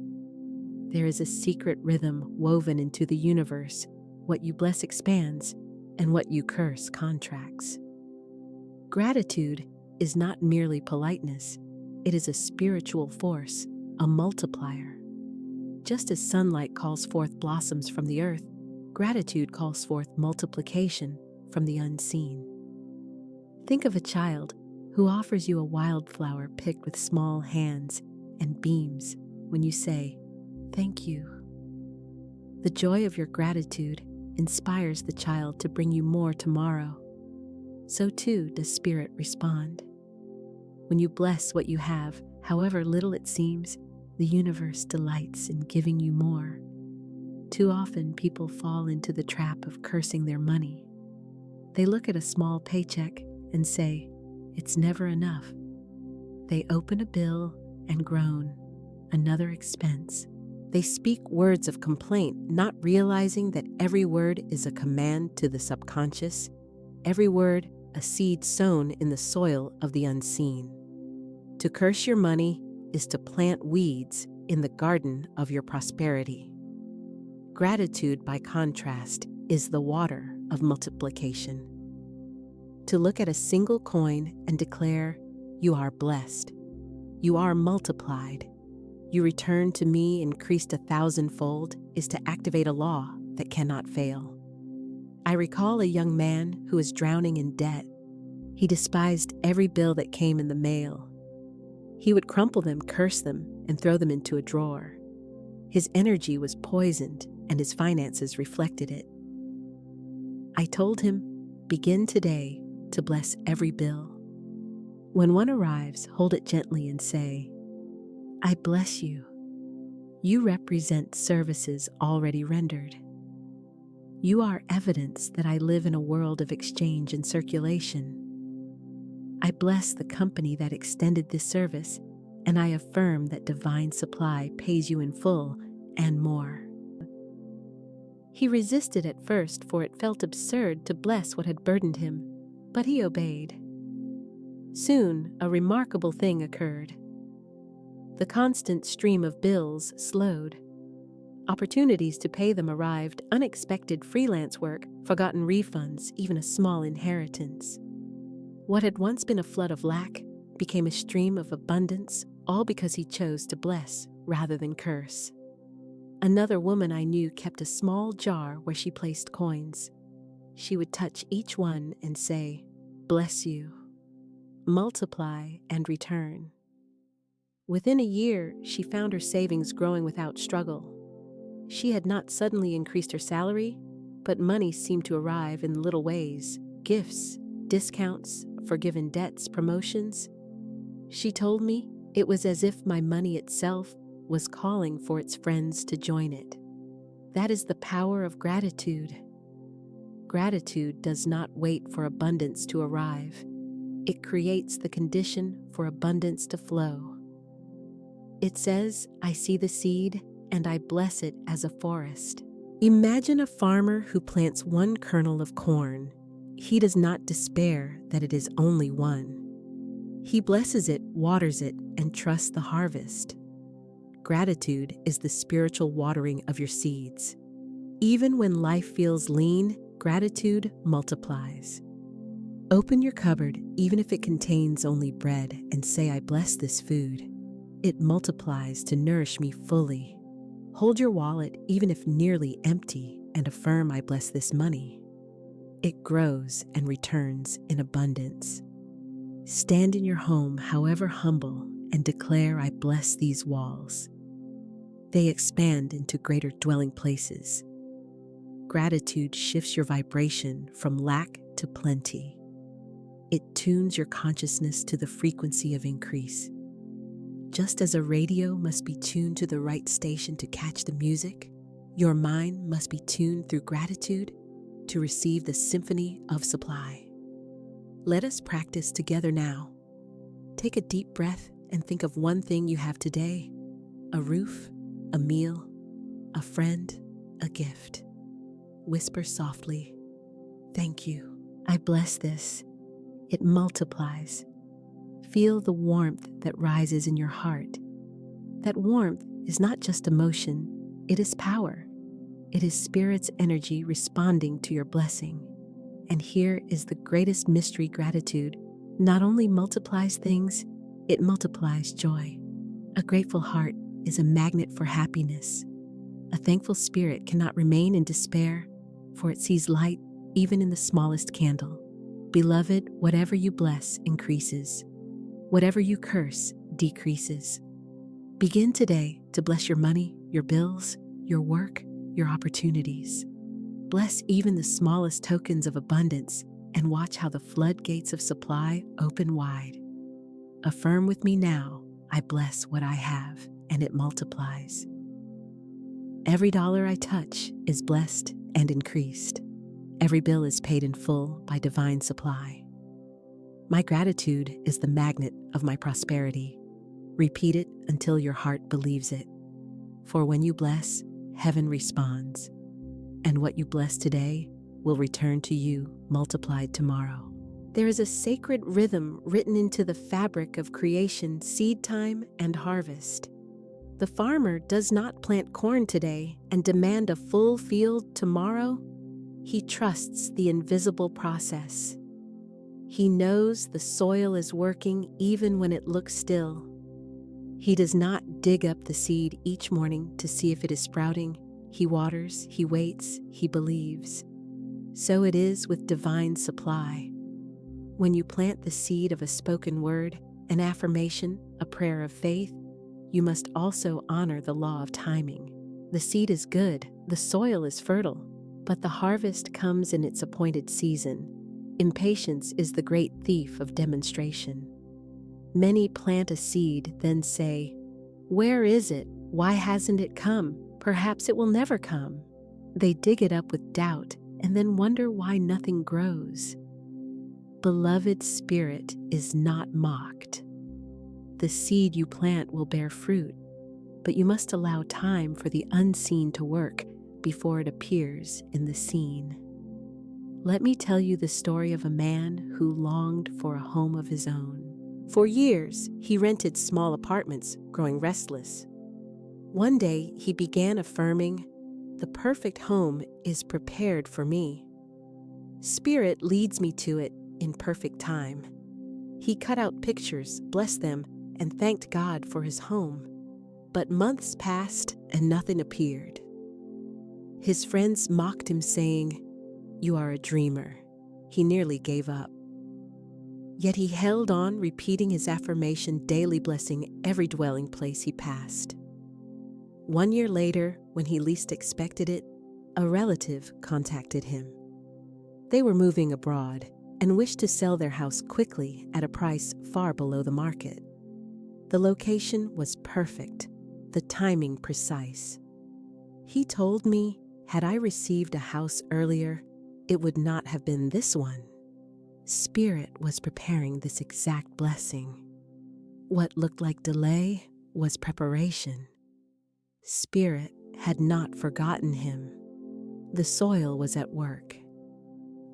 There is a secret rhythm woven into the universe. What you bless expands, and what you curse contracts. Gratitude is not merely politeness. It is a spiritual force, a multiplier. Just as sunlight calls forth blossoms from the earth, gratitude calls forth multiplication from the unseen. Think of a child who offers you a wildflower picked with small hands and beams when you say, "Thank you." The joy of your gratitude inspires the child to bring you more tomorrow. So too does Spirit respond. When you bless what you have, however little it seems, the universe delights in giving you more. Too often people fall into the trap of cursing their money. They look at a small paycheck and say, "It's never enough." They open a bill and groan, "Another expense." They speak words of complaint, not realizing that every word is a command to the subconscious, every word a seed sown in the soil of the unseen. To curse your money is to plant weeds in the garden of your prosperity. Gratitude, by contrast, is the water of multiplication. To look at a single coin and declare, "You are blessed. You are multiplied. You return to me increased 1,000-fold," is to activate a law that cannot fail. I recall a young man who was drowning in debt. He despised every bill that came in the mail. He would crumple them, curse them, and throw them into a drawer. His energy was poisoned, and his finances reflected it. I told him, "Begin today to bless every bill. When one arrives, hold it gently and say, 'I bless you. You represent services already rendered. You are evidence that I live in a world of exchange and circulation. I bless the company that extended this service, and I affirm that divine supply pays you in full and more." He resisted at first, for it felt absurd to bless what had burdened him, but he obeyed. Soon, a remarkable thing occurred. The constant stream of bills slowed. Opportunities to pay them arrived, unexpected freelance work, forgotten refunds, even a small inheritance. What had once been a flood of lack became a stream of abundance, all because he chose to bless rather than curse. Another woman I knew kept a small jar where she placed coins. She would touch each one and say, "Bless you. Multiply and return." Within a year, she found her savings growing without struggle. She had not suddenly increased her salary, but money seemed to arrive in little ways: gifts, discounts, forgiven debts, promotions. She told me it was as if my money itself was calling for its friends to join it. That is the power of gratitude. Gratitude does not wait for abundance to arrive. It creates the condition for abundance to flow. It says, "I see the seed, and I bless it as a forest." Imagine a farmer who plants one kernel of corn. He does not despair that it is only one. He blesses it, waters it, and trusts the harvest. Gratitude is the spiritual watering of your seeds. Even when life feels lean, gratitude multiplies. Open your cupboard, even if it contains only bread, and say, "I bless this food. It multiplies to nourish me fully." Hold your wallet, even if nearly empty, and affirm, "I bless this money." It grows and returns in abundance. Stand in your home, however humble, and declare, "I bless these walls." They expand into greater dwelling places. Gratitude shifts your vibration from lack to plenty. It tunes your consciousness to the frequency of increase. Just as a radio must be tuned to the right station to catch the music, your mind must be tuned through gratitude to receive the symphony of supply. Let us practice together now. Take a deep breath and think of one thing you have today: a roof, a meal, a friend, a gift. Whisper softly, "Thank you. I bless this." It multiplies. Feel the warmth that rises in your heart. That warmth is not just emotion, it is power. It is Spirit's energy responding to your blessing. And here is the greatest mystery: gratitude not only multiplies things, it multiplies joy. A grateful heart is a magnet for happiness. A thankful spirit cannot remain in despair, for it sees light even in the smallest candle. Beloved, whatever you bless increases. Whatever you curse decreases. Begin today to bless your money, your bills, your work, your opportunities. Bless even the smallest tokens of abundance and watch how the floodgates of supply open wide. Affirm with me now, "I bless what I have," and it multiplies. Every dollar I touch is blessed and increased. Every bill is paid in full by divine supply. My gratitude is the magnet of my prosperity. Repeat it until your heart believes it. For when you bless, heaven responds. And what you bless today will return to you multiplied tomorrow. There is a sacred rhythm written into the fabric of creation: seed time and harvest. The farmer does not plant corn today and demand a full field tomorrow. He trusts the invisible process. He knows the soil is working even when it looks still. He does not dig up the seed each morning to see if it is sprouting. He waters, he waits, he believes. So it is with divine supply. When you plant the seed of a spoken word, an affirmation, a prayer of faith, you must also honor the law of timing. The seed is good, the soil is fertile, but the harvest comes in its appointed season. Impatience is the great thief of demonstration. Many plant a seed, then say, "Where is it? Why hasn't it come? Perhaps it will never come." They dig it up with doubt and then wonder why nothing grows. Beloved, Spirit is not mocked. The seed you plant will bear fruit, but you must allow time for the unseen to work before it appears in the seen. Let me tell you the story of a man who longed for a home of his own. For years, he rented small apartments, growing restless. One day, he began affirming, "The perfect home is prepared for me. Spirit leads me to it in perfect time." He cut out pictures, blessed them, and thanked God for his home. But months passed and nothing appeared. His friends mocked him, saying, "You are a dreamer." He nearly gave up. Yet he held on, repeating his affirmation daily, blessing every dwelling place he passed. 1 year later, when he least expected it, a relative contacted him. They were moving abroad and wished to sell their house quickly at a price far below the market. The location was perfect, the timing precise. He told me, had I received a house earlier, it would not have been this one. Spirit was preparing this exact blessing. What looked like delay was preparation. Spirit had not forgotten him. The soil was at work.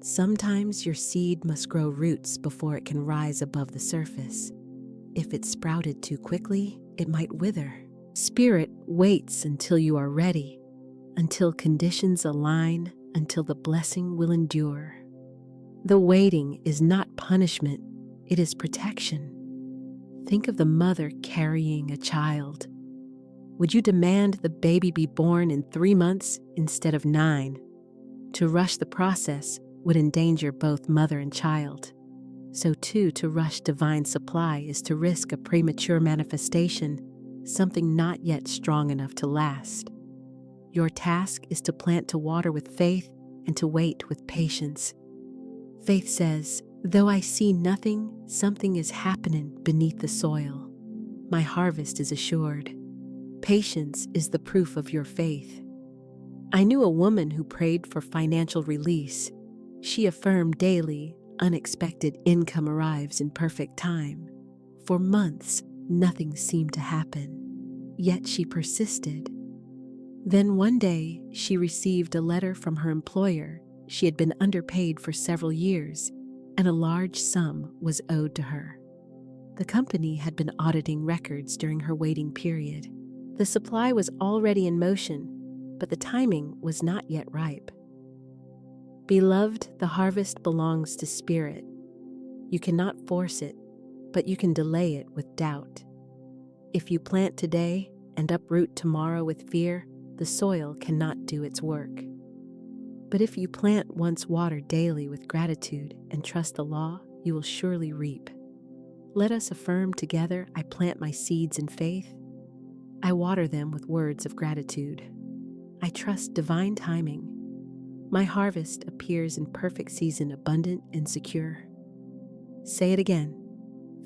Sometimes your seed must grow roots before it can rise above the surface. If it sprouted too quickly, it might wither. Spirit waits until you are ready, until conditions align, until the blessing will endure. The waiting is not punishment, it is protection. Think of the mother carrying a child. Would you demand the baby be born in 3 months instead of 9? To rush the process would endanger both mother and child. So too, to rush divine supply is to risk a premature manifestation, something not yet strong enough to last. Your task is to plant to water with faith and to wait with patience. Faith says, though I see nothing, something is happening beneath the soil. My harvest is assured. Patience is the proof of your faith. I knew a woman who prayed for financial release. She affirmed daily, unexpected income arrives in perfect time. For months, nothing seemed to happen, yet she persisted. Then one day, she received a letter from her employer. She had been underpaid for several years, and a large sum was owed to her. The company had been auditing records during her waiting period. The supply was already in motion, but the timing was not yet ripe. Beloved, the harvest belongs to Spirit. You cannot force it, but you can delay it with doubt. If you plant today and uproot tomorrow with fear, the soil cannot do its work. But if you plant once water daily with gratitude and trust the law, you will surely reap. Let us affirm together, I plant my seeds in faith. I water them with words of gratitude. I trust divine timing. My harvest appears in perfect season, abundant and secure. Say it again.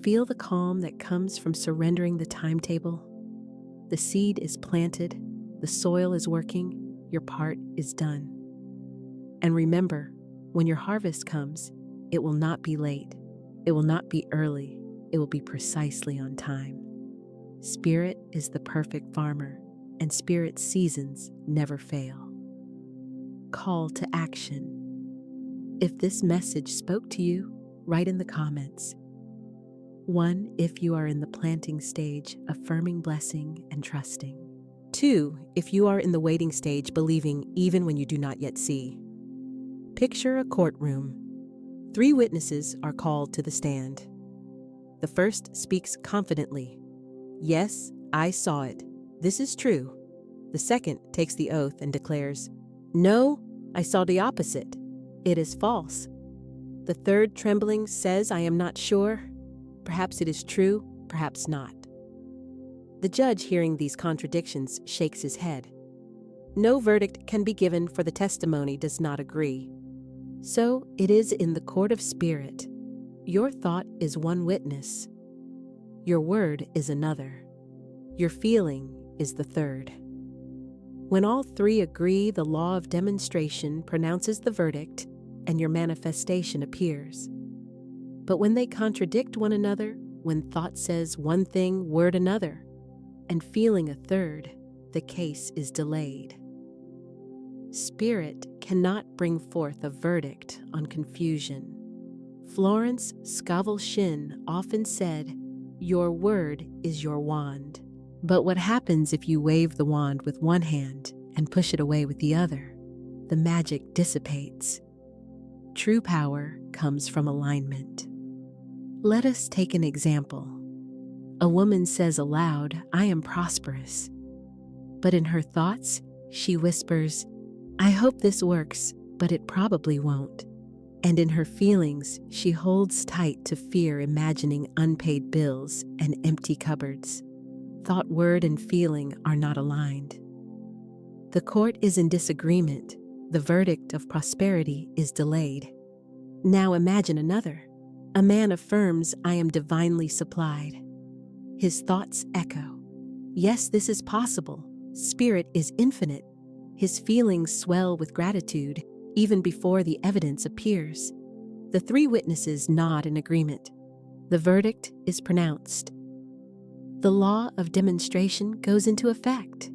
Feel the calm that comes from surrendering the timetable. The seed is planted, the soil is working, your part is done. And remember, when your harvest comes, it will not be late, it will not be early, it will be precisely on time. Spirit is the perfect farmer, and Spirit's seasons never fail. Call to action. If this message spoke to you, write in the comments. 1. If you are in the planting stage, affirming blessing and trusting. 2. If you are in the waiting stage, believing even when you do not yet see. Picture a courtroom. 3 witnesses are called to the stand. The first speaks confidently. Yes, I saw it. This is true. The second takes the oath and declares, no, I saw the opposite. It is false. The third, trembling, says, I am not sure. Perhaps it is true, perhaps not. The judge, hearing these contradictions, shakes his head. No verdict can be given, for the testimony does not agree. So it is in the court of Spirit. Your thought is one witness. Your word is another. Your feeling is the third. When all 3 agree, the law of demonstration pronounces the verdict, and your manifestation appears. But when they contradict one another, when thought says one thing, word another, and feeling a third, the case is delayed. Spirit cannot bring forth a verdict on confusion. Florence Scovel Shinn often said, your word is your wand. But what happens if you wave the wand with one hand and push it away with the other? The magic dissipates. True power comes from alignment. Let us take an example. A woman says aloud, I am prosperous. But in her thoughts, she whispers, I hope this works, but it probably won't. And in her feelings, she holds tight to fear, imagining unpaid bills and empty cupboards. Thought, word, and feeling are not aligned. The court is in disagreement. The verdict of prosperity is delayed. Now imagine another. A man affirms, "I am divinely supplied." His thoughts echo, "Yes, this is possible. Spirit is infinite." His feelings swell with gratitude even before the evidence appears. The three witnesses nod in agreement. The verdict is pronounced. The law of demonstration goes into effect.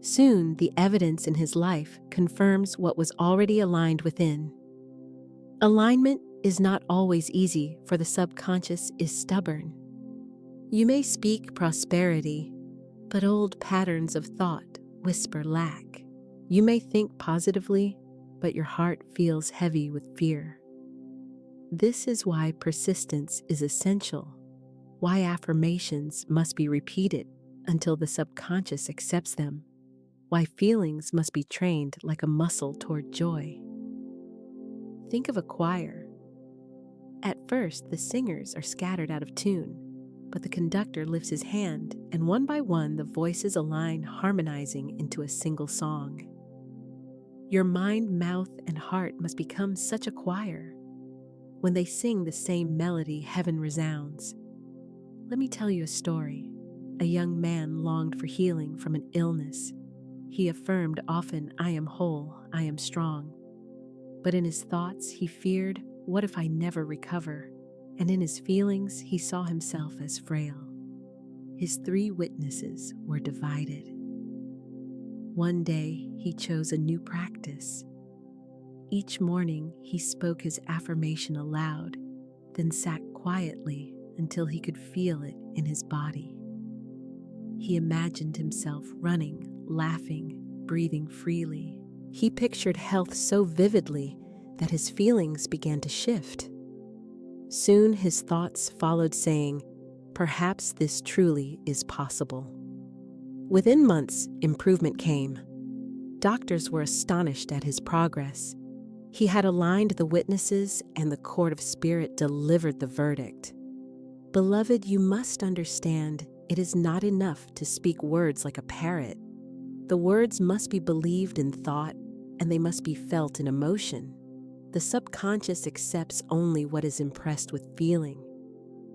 Soon, the evidence in his life confirms what was already aligned within. Alignment is not always easy, for the subconscious is stubborn. You may speak prosperity, but old patterns of thought whisper lack. You may think positively, but your heart feels heavy with fear. This is why persistence is essential, why affirmations must be repeated until the subconscious accepts them, why feelings must be trained like a muscle toward joy. Think of a choir. At first, the singers are scattered out of tune, but the conductor lifts his hand, and one by one the voices align, harmonizing into a single song. Your mind, mouth, and heart must become such a choir. When they sing the same melody, heaven resounds. Let me tell you a story. A young man longed for healing from an illness. He affirmed often, "I am whole, I am strong." But in his thoughts, he feared, "What if I never recover?" And in his feelings, he saw himself as frail. His three witnesses were divided. One day, he chose a new practice. Each morning, he spoke his affirmation aloud, then sat quietly until he could feel it in his body. He imagined himself running, laughing, breathing freely. He pictured health so vividly that his feelings began to shift. Soon his thoughts followed, saying, "Perhaps this truly is possible." Within months, improvement came. Doctors were astonished at his progress. He had aligned the witnesses, and the court of spirit delivered the verdict. Beloved, you must understand, it is not enough to speak words like a parrot. The words must be believed in thought, and they must be felt in emotion. The subconscious accepts only what is impressed with feeling.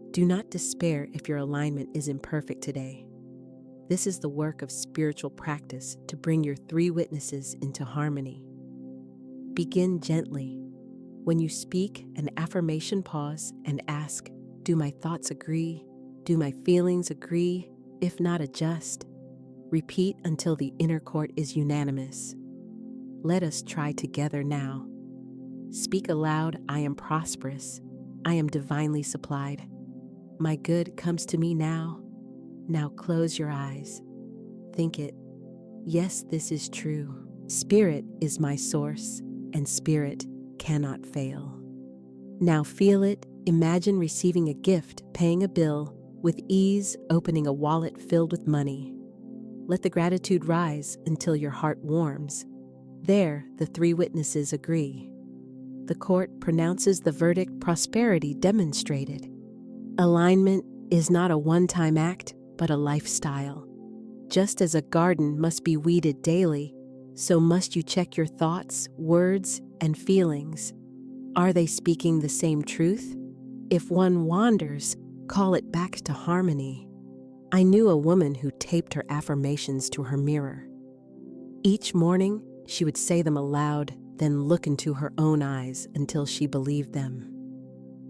Do not despair if your alignment is imperfect today. This is the work of spiritual practice to bring your three witnesses into harmony. Begin gently. When you speak an affirmation, pause and ask, "Do my thoughts agree? Do my feelings agree? If not, adjust." Repeat until the inner court is unanimous. Let us try together now. Speak aloud, "I am prosperous. I am divinely supplied. My good comes to me now." Now close your eyes. Think it. Yes, this is true. Spirit is my source, and spirit cannot fail. Now feel it. Imagine receiving a gift, paying a bill, with ease, opening a wallet filled with money. Let the gratitude rise until your heart warms. There, the three witnesses agree. The court pronounces the verdict, prosperity demonstrated. Alignment is not a one-time act, but a lifestyle. Just as a garden must be weeded daily, so must you check your thoughts, words, and feelings. Are they speaking the same truth? If one wanders, call it back to harmony. I knew a woman who taped her affirmations to her mirror. Each morning, she would say them aloud, then look into her own eyes until she believed them.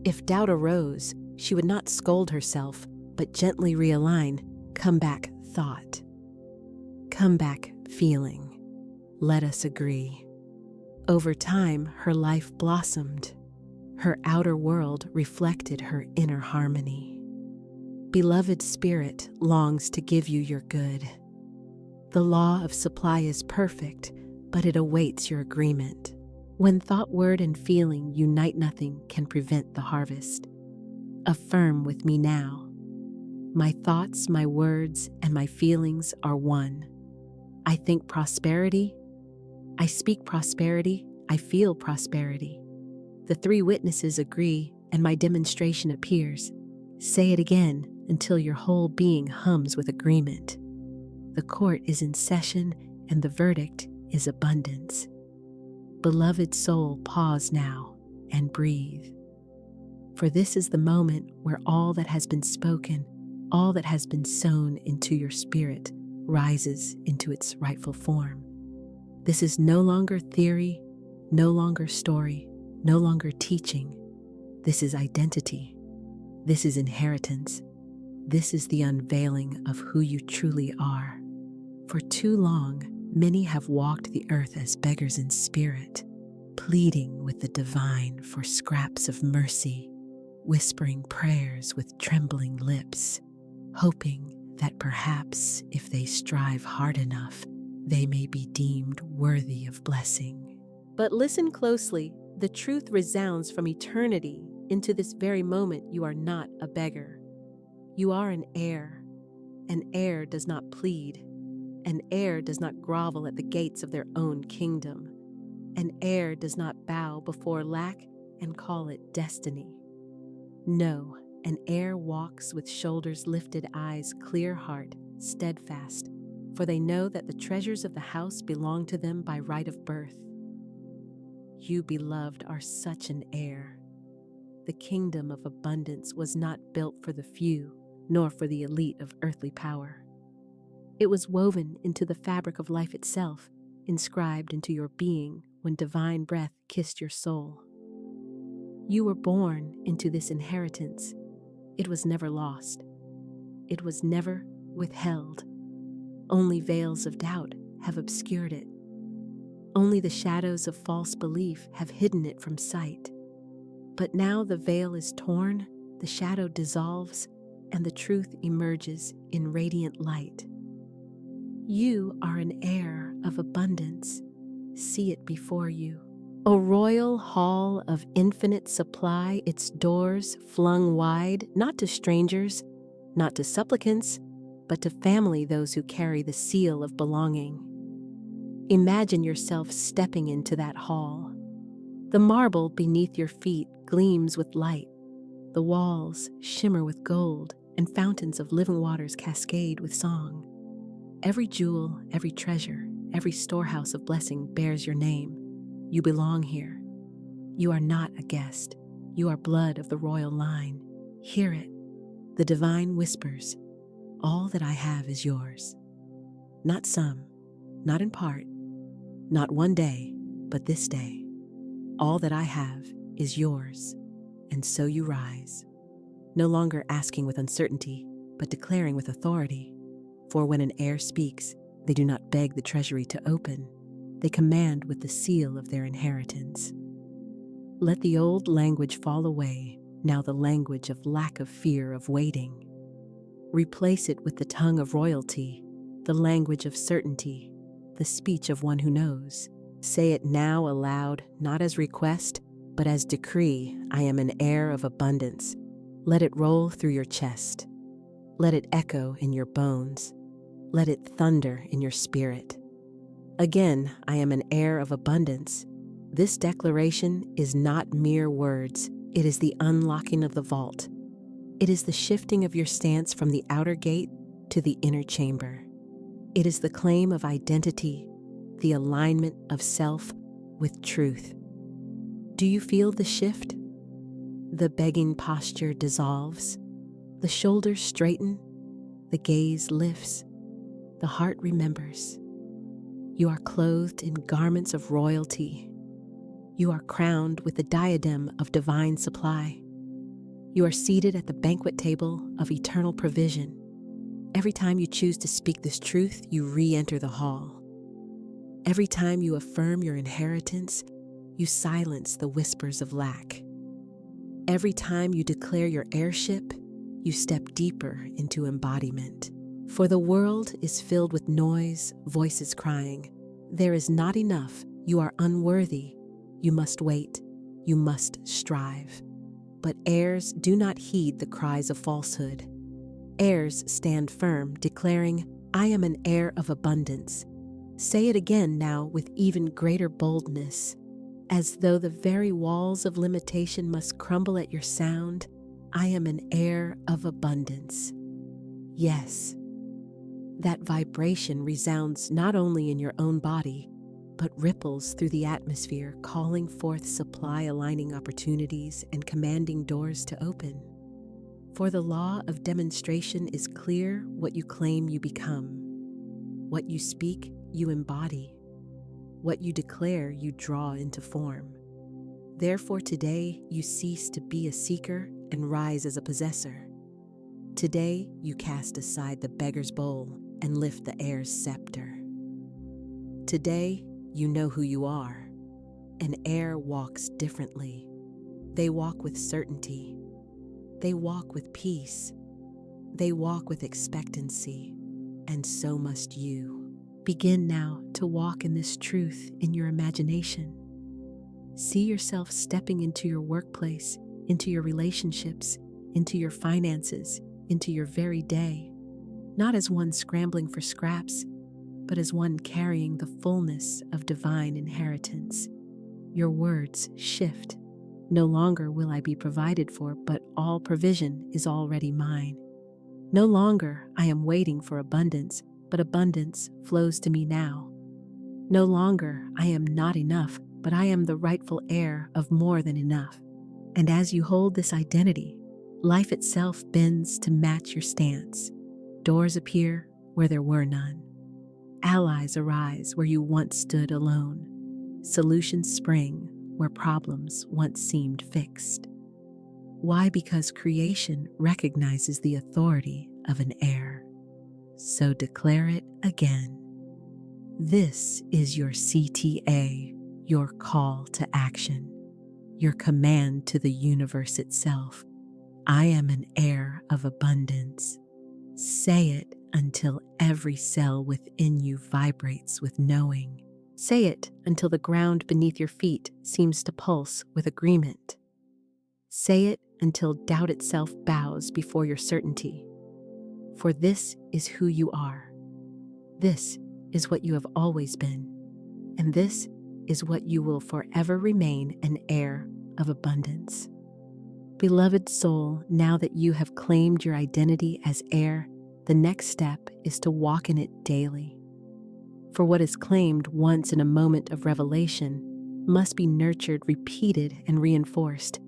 If doubt arose, she would not scold herself, but gently realign. Come back, thought. Come back, feeling. Let us agree. Over time, her life blossomed. Her outer world reflected her inner harmony. Beloved, spirit longs to give you your good. The law of supply is perfect, but it awaits your agreement. When thought, word, and feeling unite, nothing can prevent the harvest. Affirm with me now. My thoughts, my words, and my feelings are one. I think prosperity. I speak prosperity. I feel prosperity. The three witnesses agree, and my demonstration appears. Say it again until your whole being hums with agreement. The court is in session, and the verdict is abundance. Beloved soul, pause now and breathe. For this is the moment where all that has been spoken, all that has been sown into your spirit, rises into its rightful form. This is no longer theory, no longer story, no longer teaching. This is identity. This is inheritance. This is the unveiling of who you truly are. For too long, many have walked the earth as beggars in spirit, pleading with the divine for scraps of mercy, whispering prayers with trembling lips, hoping that perhaps if they strive hard enough, they may be deemed worthy of blessing. But listen closely. The truth resounds from eternity into this very moment. You are not a beggar. You are an heir. An heir does not plead. An heir does not grovel at the gates of their own kingdom. An heir does not bow before lack and call it destiny. No, an heir walks with shoulders lifted, eyes clear, heart steadfast, for they know that the treasures of the house belong to them by right of birth. You, beloved, are such an heir. The kingdom of abundance was not built for the few, nor for the elite of earthly power. It was woven into the fabric of life itself, inscribed into your being when divine breath kissed your soul. You were born into this inheritance. It was never lost. It was never withheld. Only veils of doubt have obscured it. Only the shadows of false belief have hidden it from sight. But now the veil is torn, the shadow dissolves, and the truth emerges in radiant light. You are an heir of abundance. See it before you. A royal hall of infinite supply, its doors flung wide, not to strangers, not to supplicants, but to family, those who carry the seal of belonging. Imagine yourself stepping into that hall. The marble beneath your feet gleams with light. The walls shimmer with gold, and fountains of living waters cascade with song. Every jewel, every treasure, every storehouse of blessing bears your name. You belong here. You are not a guest. You are blood of the royal line. Hear it. The divine whispers, all that I have is yours. Not some, not in part, not one day, but this day. All that I have is yours. And so you rise, no longer asking with uncertainty, but declaring with authority. For when an heir speaks, they do not beg the treasury to open. They command with the seal of their inheritance. Let the old language fall away, now the language of lack of fear of waiting. Replace it with the tongue of royalty, the language of certainty, the speech of one who knows. Say it now aloud, not as request, but as decree. I am an heir of abundance. Let it roll through your chest. Let it echo in your bones. Let it thunder in your spirit. Again, I am an heir of abundance. This declaration is not mere words. It is the unlocking of the vault. It is the shifting of your stance from the outer gate to the inner chamber. It is the claim of identity, the alignment of self with truth. Do you feel the shift? The begging posture dissolves. The shoulders straighten. The gaze lifts. The heart remembers. You are clothed in garments of royalty. You are crowned with the diadem of divine supply. You are seated at the banquet table of eternal provision. Every time you choose to speak this truth, you re-enter the hall. Every time you affirm your inheritance, you silence the whispers of lack. Every time you declare your heirship, you step deeper into embodiment. For the world is filled with noise, voices crying, "There is not enough, you are unworthy, you must wait, you must strive." But heirs do not heed the cries of falsehood. Heirs stand firm, declaring, "I am an heir of abundance." Say it again now with even greater boldness. As though the very walls of limitation must crumble at your sound, I am an heir of abundance. Yes, that vibration resounds not only in your own body, but ripples through the atmosphere, calling forth supply, aligning opportunities, and commanding doors to open. For the law of demonstration is clear: what you claim, you become. What you speak, you embody. What you declare, you draw into form. Therefore, today you cease to be a seeker and rise as a possessor. Today you cast aside the beggar's bowl and lift the heir's scepter. Today you know who you are. An heir walks differently. They walk with certainty. They walk with peace. They walk with expectancy. And so must you. Begin now to walk in this truth in your imagination. See yourself stepping into your workplace, into your relationships, into your finances, into your very day, not as one scrambling for scraps, but as one carrying the fullness of divine inheritance. Your words shift. No longer will I be provided for, but all provision is already mine. No longer I am waiting for abundance, but abundance flows to me now. No longer I am not enough, but I am the rightful heir of more than enough. And as you hold this identity, life itself bends to match your stance. Doors appear where there were none. Allies arise where you once stood alone. Solutions spring where problems once seemed fixed. Why? Because creation recognizes the authority of an heir. So declare it again. This is your CTA, your call to action, your command to the universe itself. I am an heir of abundance. Say it until every cell within you vibrates with knowing. Say it until the ground beneath your feet seems to pulse with agreement. Say it until doubt itself bows before your certainty. For this is who you are. This is what you have always been. And this is what you will forever remain: an heir of abundance. Beloved soul, now that you have claimed your identity as heir, the next step is to walk in it daily. For what is claimed once in a moment of revelation must be nurtured, repeated, and reinforced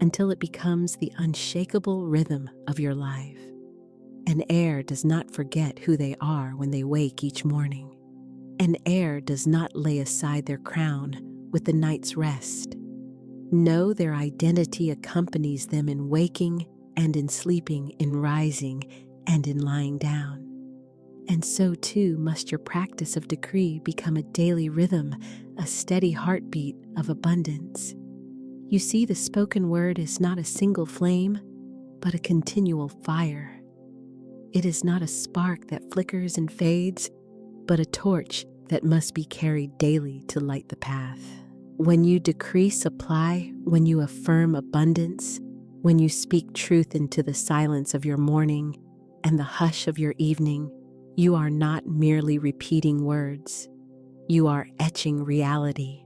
until it becomes the unshakable rhythm of your life. An heir does not forget who they are when they wake each morning. An heir does not lay aside their crown with the night's rest. No, their identity accompanies them in waking and in sleeping, in rising and in lying down. And so too must your practice of decree become a daily rhythm, a steady heartbeat of abundance. You see, the spoken word is not a single flame, but a continual fire. It is not a spark that flickers and fades, but a torch that must be carried daily to light the path. When you decree supply, when you affirm abundance, when you speak truth into the silence of your morning and the hush of your evening, you are not merely repeating words. You are etching reality.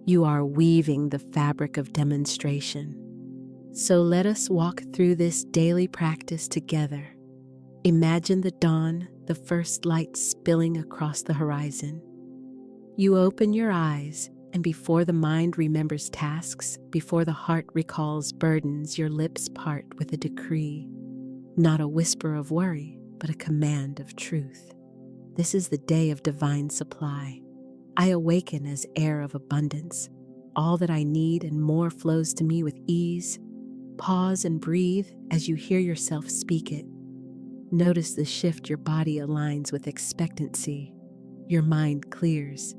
You are weaving the fabric of demonstration. So let us walk through this daily practice together. Imagine the dawn, the first light spilling across the horizon. You open your eyes, and before the mind remembers tasks, before the heart recalls burdens, your lips part with a decree, not a whisper of worry, but a command of truth. This is the day of divine supply. I awaken as heir of abundance. All that I need and more flows to me with ease. Pause and breathe as you hear yourself speak it. Notice the shift. Your body aligns with expectancy. Your mind clears.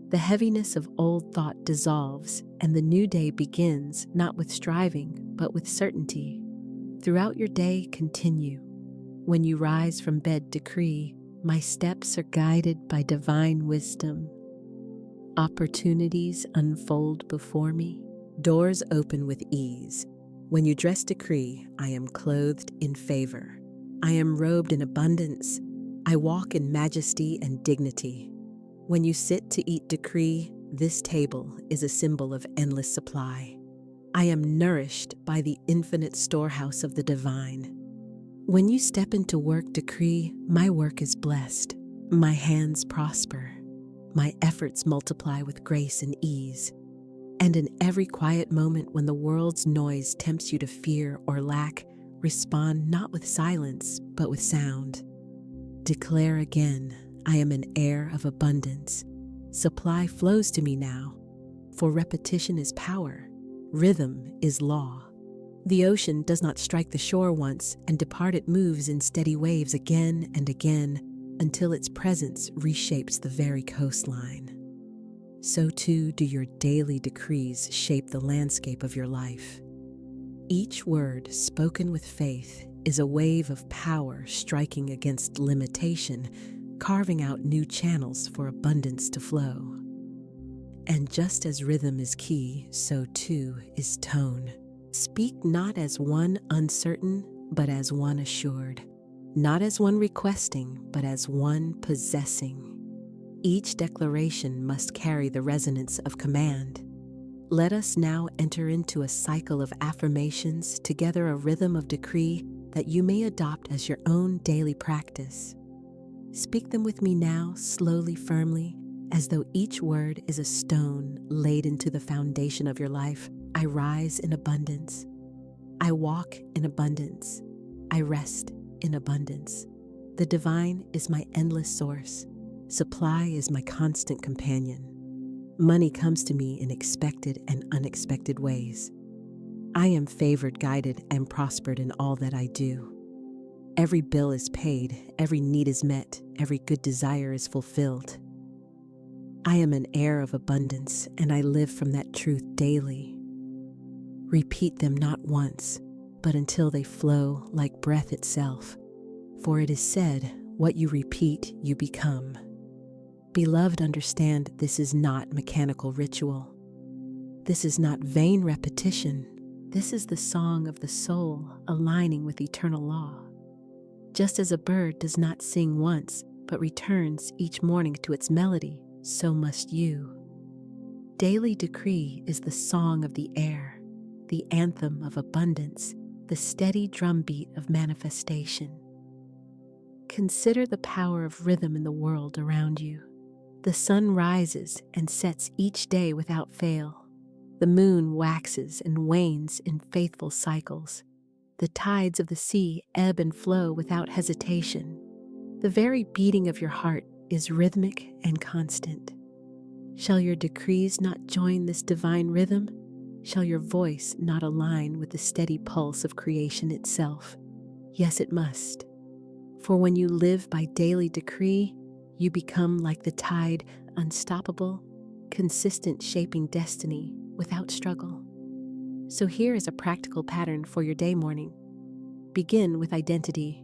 The heaviness of old thought dissolves, and the new day begins, not with striving, but with certainty. Throughout your day, continue. When you rise from bed, decree, my steps are guided by divine wisdom. Opportunities unfold before me. Doors open with ease. When you dress, decree, I am clothed in favor. I am robed in abundance. I walk in majesty and dignity. When you sit to eat, decree, This table is a symbol of endless supply. I am nourished by the infinite storehouse of the divine. When you step into work, decree, my work is blessed. My hands prosper. My efforts multiply with grace and ease. And in every quiet moment when the world's noise tempts you to fear or lack, respond not with silence, but with sound. Declare again, I am an heir of abundance. Supply flows to me now, for repetition is power. Rhythm is law. The ocean does not strike the shore once and depart. It moves in steady waves again and again until its presence reshapes the very coastline. So too do your daily decrees shape the landscape of your life. Each word spoken with faith is a wave of power striking against limitation, carving out new channels for abundance to flow. And just as rhythm is key, so too is tone. Speak not as one uncertain, but as one assured. Not as one requesting, but as one possessing. Each declaration must carry the resonance of command. Let us now enter into a cycle of affirmations, together a rhythm of decree that you may adopt as your own daily practice. Speak them with me now, slowly, firmly, as though each word is a stone laid into the foundation of your life. I rise in abundance. I walk in abundance. I rest in abundance. The divine is my endless source. Supply is my constant companion. Money comes to me in expected and unexpected ways. I am favored, guided, and prospered in all that I do. Every bill is paid, every need is met, every good desire is fulfilled. I am an heir of abundance, and I live from that truth daily. Repeat them not once, but until they flow like breath itself. For it is said, what you repeat, you become. Beloved, understand this is not mechanical ritual. This is not vain repetition. This is the song of the soul aligning with eternal law. Just as a bird does not sing once, but returns each morning to its melody, so must you. Daily decree is the song of the air, the anthem of abundance, the steady drumbeat of manifestation. Consider the power of rhythm in the world around you. The sun rises and sets each day without fail. The moon waxes and wanes in faithful cycles. The tides of the sea ebb and flow without hesitation. The very beating of your heart is rhythmic and constant. Shall your decrees not join this divine rhythm? Shall your voice not align with the steady pulse of creation itself? Yes, it must. For when you live by daily decree, you become like the tide, unstoppable, consistent, shaping destiny without struggle. So here is a practical pattern for your day morning. Begin with identity.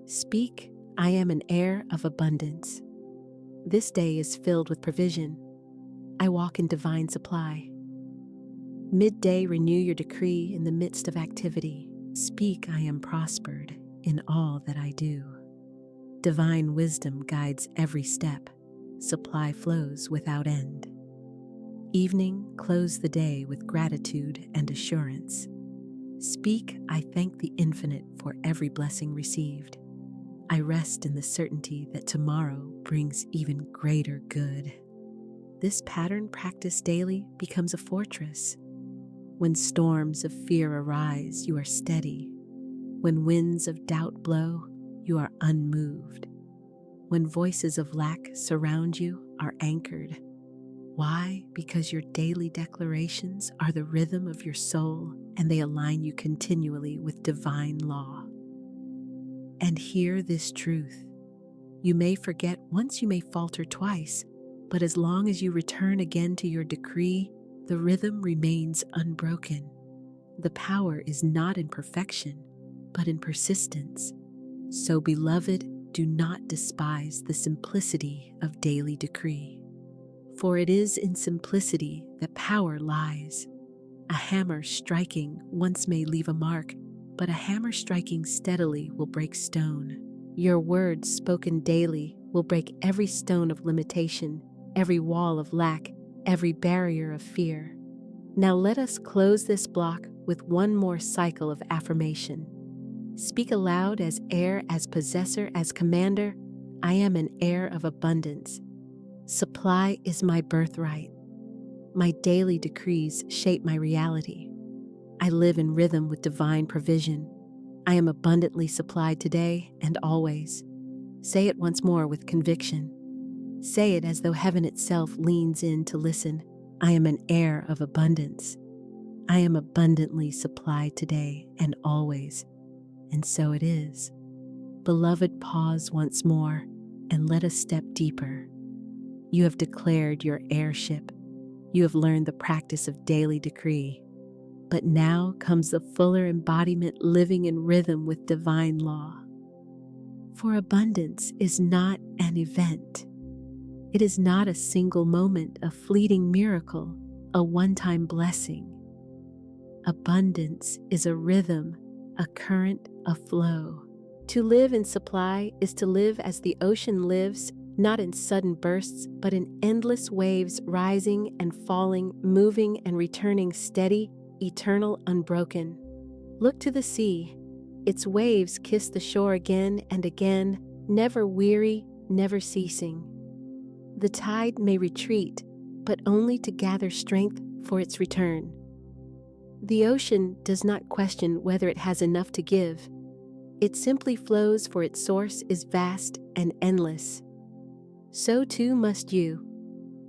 Speak, I am an heir of abundance. This day is filled with provision. I walk in divine supply. Midday, renew your decree in the midst of activity. Speak, I am prospered in all that I do. Divine wisdom guides every step. Supply flows without end. Evening, close the day with gratitude and assurance. Speak, I thank the infinite for every blessing received. I rest in the certainty that tomorrow brings even greater good. This pattern, practiced daily, becomes a fortress. When storms of fear arise, you are steady. When winds of doubt blow, you are unmoved. When voices of lack surround you, are anchored. Why? Because your daily declarations are the rhythm of your soul, and they align you continually with divine law. And hear this truth. You may forget once, you may falter twice, but as long as you return again to your decree, the rhythm remains unbroken. The power is not in perfection, but in persistence. So, beloved, do not despise the simplicity of daily decree. For it is in simplicity that power lies. A hammer striking once may leave a mark, but a hammer striking steadily will break stone. Your words spoken daily will break every stone of limitation, every wall of lack, every barrier of fear. Now let us close this block with one more cycle of affirmation. Speak aloud as heir, as possessor, as commander. I am an heir of abundance. Supply is my birthright. My daily decrees shape my reality. I live in rhythm with divine provision. I am abundantly supplied today and always. Say it once more with conviction. Say it as though heaven itself leans in to listen. I am an heir of abundance. I am abundantly supplied today and always. And so it is. Beloved, pause once more and let us step deeper. You have declared your heirship. You have learned the practice of daily decree. But now comes the fuller embodiment, living in rhythm with divine law. For abundance is not an event. It is not a single moment, a fleeting miracle, a one-time blessing. Abundance is a rhythm, a current, a flow. To live in supply is to live as the ocean lives, not in sudden bursts, but in endless waves, rising and falling, moving and returning, steady, eternal, unbroken. Look to the sea. Its waves kiss the shore again and again, never weary, never ceasing. The tide may retreat, but only to gather strength for its return. The ocean does not question whether it has enough to give. It simply flows, for its source is vast and endless. So too must you.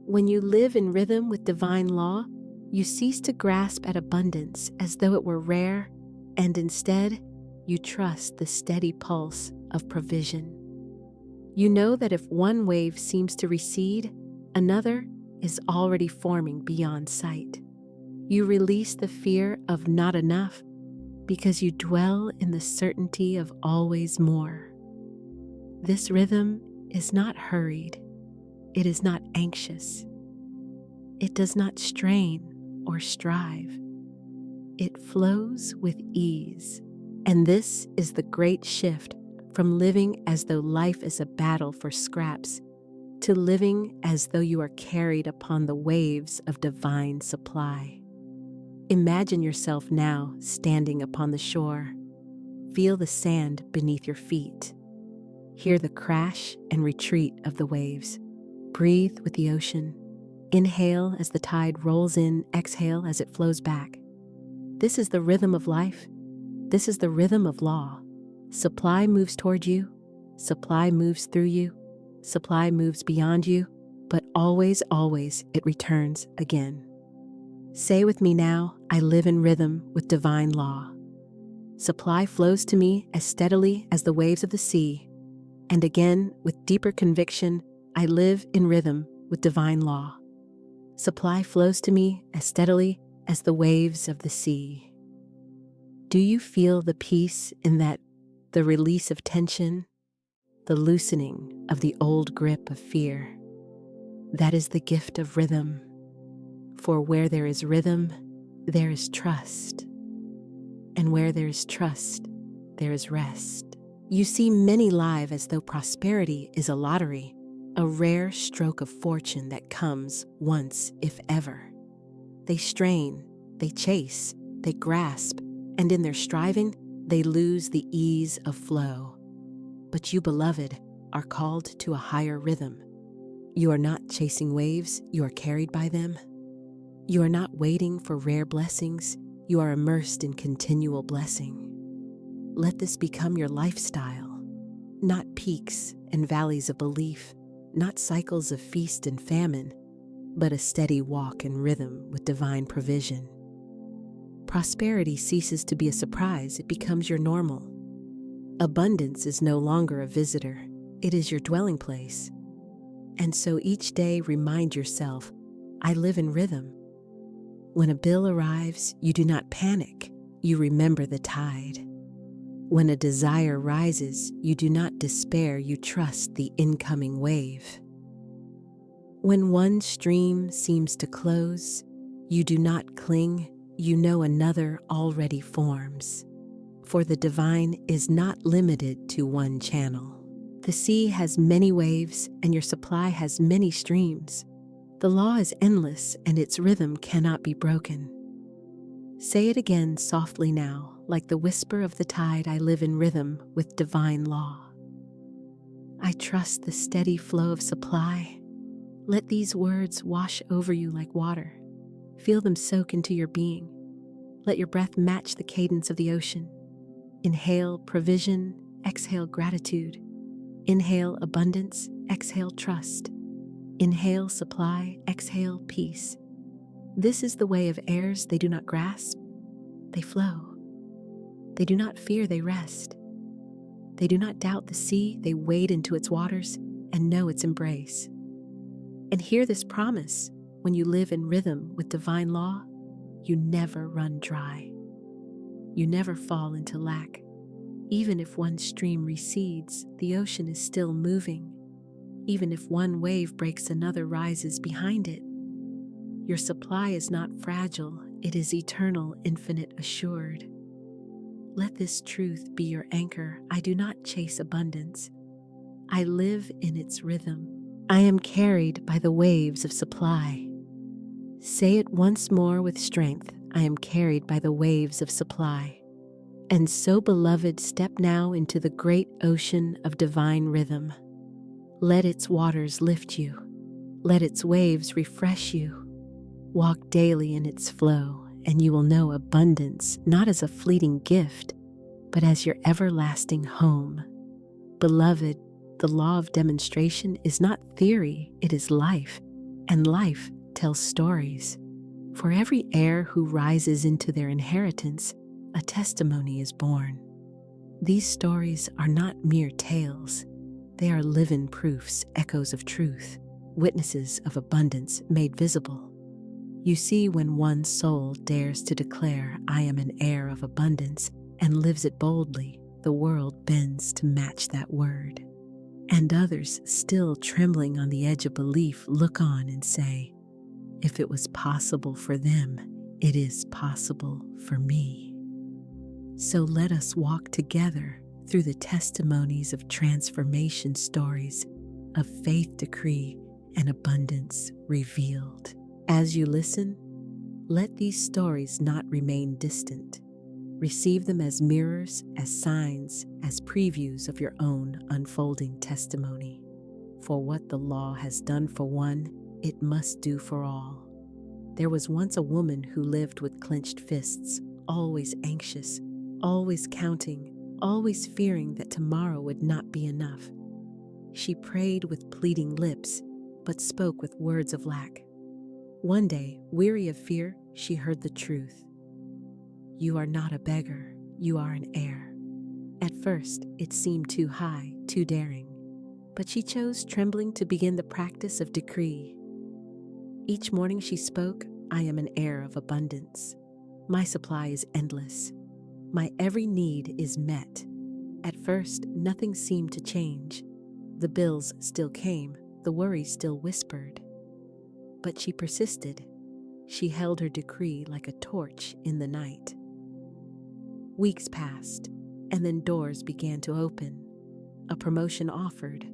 When you live in rhythm with divine law, you cease to grasp at abundance as though it were rare, and instead, you trust the steady pulse of provision. You know that if one wave seems to recede, another is already forming beyond sight. You release the fear of not enough because you dwell in the certainty of always more. This rhythm is not hurried. It is not anxious. It does not strain or strive. It flows with ease. And this is the great shift from living as though life is a battle for scraps to living as though you are carried upon the waves of divine supply. Imagine yourself now standing upon the shore. Feel the sand beneath your feet. Hear the crash and retreat of the waves. Breathe with the ocean. Inhale as the tide rolls in, exhale as it flows back. This is the rhythm of life. This is the rhythm of law. Supply moves toward you. Supply moves through you. Supply moves beyond you. But always, always, it returns again. Say with me now, I live in rhythm with divine law. Supply flows to me as steadily as the waves of the sea. And again, with deeper conviction, I live in rhythm with divine law. Supply flows to me as steadily as the waves of the sea. Do you feel the peace in that, the release of tension, the loosening of the old grip of fear? That is the gift of rhythm. For where there is rhythm, there is trust. And where there is trust, there is rest. You see many live as though prosperity is a lottery, a rare stroke of fortune that comes once, if ever. They strain, they chase, they grasp, and in their striving, they lose the ease of flow. But you, beloved, are called to a higher rhythm. You are not chasing waves, you are carried by them. You are not waiting for rare blessings, you are immersed in continual blessing. Let this become your lifestyle, not peaks and valleys of belief, not cycles of feast and famine, but a steady walk in rhythm with divine provision. Prosperity ceases to be a surprise, it becomes your normal. Abundance is no longer a visitor, it is your dwelling place. And so each day remind yourself, I live in rhythm. When a bill arrives, you do not panic, you remember the tide. When a desire rises, you do not despair, you trust the incoming wave. When one stream seems to close, you do not cling, you know another already forms. For the divine is not limited to one channel. The sea has many waves, and your supply has many streams. The law is endless and its rhythm cannot be broken. Say it again softly now, like the whisper of the tide. I live in rhythm with divine law. I trust the steady flow of supply. Let these words wash over you like water. Feel them soak into your being. Let your breath match the cadence of the ocean. Inhale provision, exhale gratitude. Inhale abundance, exhale trust. Inhale supply, exhale peace. This is the way of heirs. They do not grasp, they flow. They do not fear, they rest. They do not doubt the sea, they wade into its waters and know its embrace. And hear this promise: when you live in rhythm with divine law, you never run dry. You never fall into lack. Even if one stream recedes, the ocean is still moving. Even if one wave breaks, another rises behind it. Your supply is not fragile, it is eternal, infinite, assured. Let this truth be your anchor. I do not chase abundance. I live in its rhythm. I am carried by the waves of supply. Say it once more with strength. I am carried by the waves of supply. And so, beloved, step now into the great ocean of divine rhythm. Let its waters lift you. Let its waves refresh you. Walk daily in its flow, and you will know abundance not as a fleeting gift, but as your everlasting home. Beloved, the law of demonstration is not theory, it is life, and life tells stories. For every heir who rises into their inheritance, a testimony is born. These stories are not mere tales. They are living proofs, echoes of truth, witnesses of abundance made visible. You see, when one soul dares to declare, I am an heir of abundance, and lives it boldly, the world bends to match that word. And others, still trembling on the edge of belief, look on and say, if it was possible for them, it is possible for me. So let us walk together through the testimonies of transformation, stories of faith decree and abundance revealed. As you listen, let these stories not remain distant. Receive them as mirrors, as signs, as previews of your own unfolding testimony. For what the law has done for one, it must do for all. There was once a woman who lived with clenched fists, always anxious, always counting, always fearing that tomorrow would not be enough. She prayed with pleading lips, but spoke with words of lack. One day, weary of fear, she heard the truth. You are not a beggar, you are an heir. At first, it seemed too high, too daring, but she chose trembling to begin the practice of decree. Each morning she spoke, I am an heir of abundance. My supply is endless. My every need is met. At first, nothing seemed to change. The bills still came, the worry still whispered. But she persisted. She held her decree like a torch in the night. Weeks passed, and then doors began to open. A promotion offered,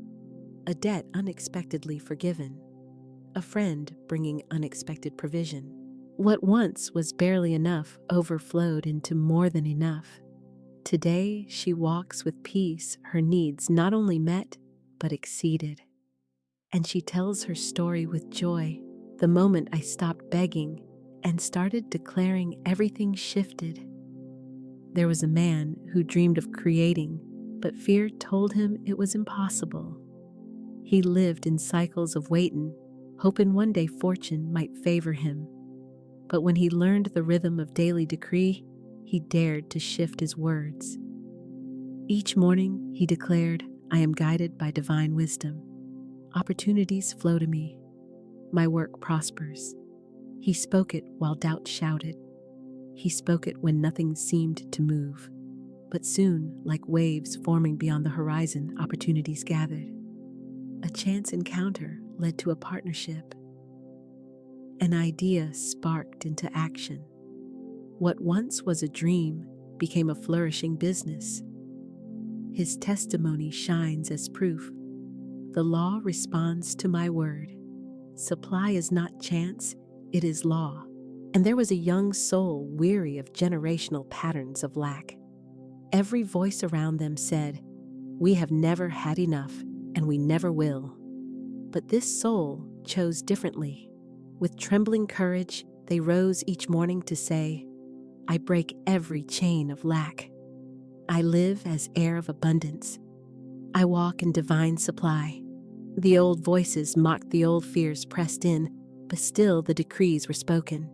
a debt unexpectedly forgiven, a friend bringing unexpected provision. What once was barely enough overflowed into more than enough. Today she walks with peace, her needs not only met, but exceeded. And she tells her story with joy. The moment I stopped begging and started declaring, everything shifted. There was a man who dreamed of creating, but fear told him it was impossible. He lived in cycles of waiting, hoping one day fortune might favor him. But when he learned the rhythm of daily decree, he dared to shift his words. Each morning, he declared, I am guided by divine wisdom. Opportunities flow to me. My work prospers. He spoke it while doubt shouted. He spoke it when nothing seemed to move. But soon, like waves forming beyond the horizon, opportunities gathered. A chance encounter led to a partnership. An idea sparked into action. What once was a dream became a flourishing business. His testimony shines as proof. The law responds to my word. Supply is not chance, it is law. And there was a young soul weary of generational patterns of lack. Every voice around them said, "We have never had enough, and we never will." But this soul chose differently. With trembling courage, they rose each morning to say, "I break every chain of lack. I live as heir of abundance. I walk in divine supply." The old voices mocked the old fears pressed in, but still the decrees were spoken.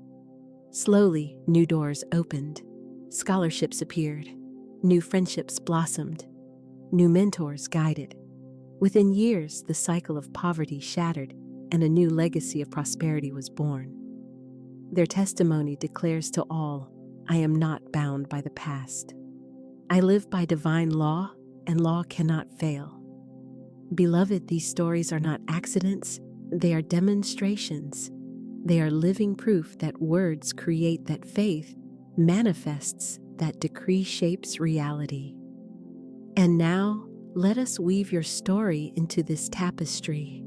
Slowly, new doors opened. Scholarships appeared. New friendships blossomed. New mentors guided. Within years, the cycle of poverty shattered, and a new legacy of prosperity was born. Their testimony declares to all, "I am not bound by the past. I live by divine law, and law cannot fail." Beloved, these stories are not accidents, they are demonstrations. They are living proof that words create, that faith manifests, that decree shapes reality. And now, let us weave your story into this tapestry.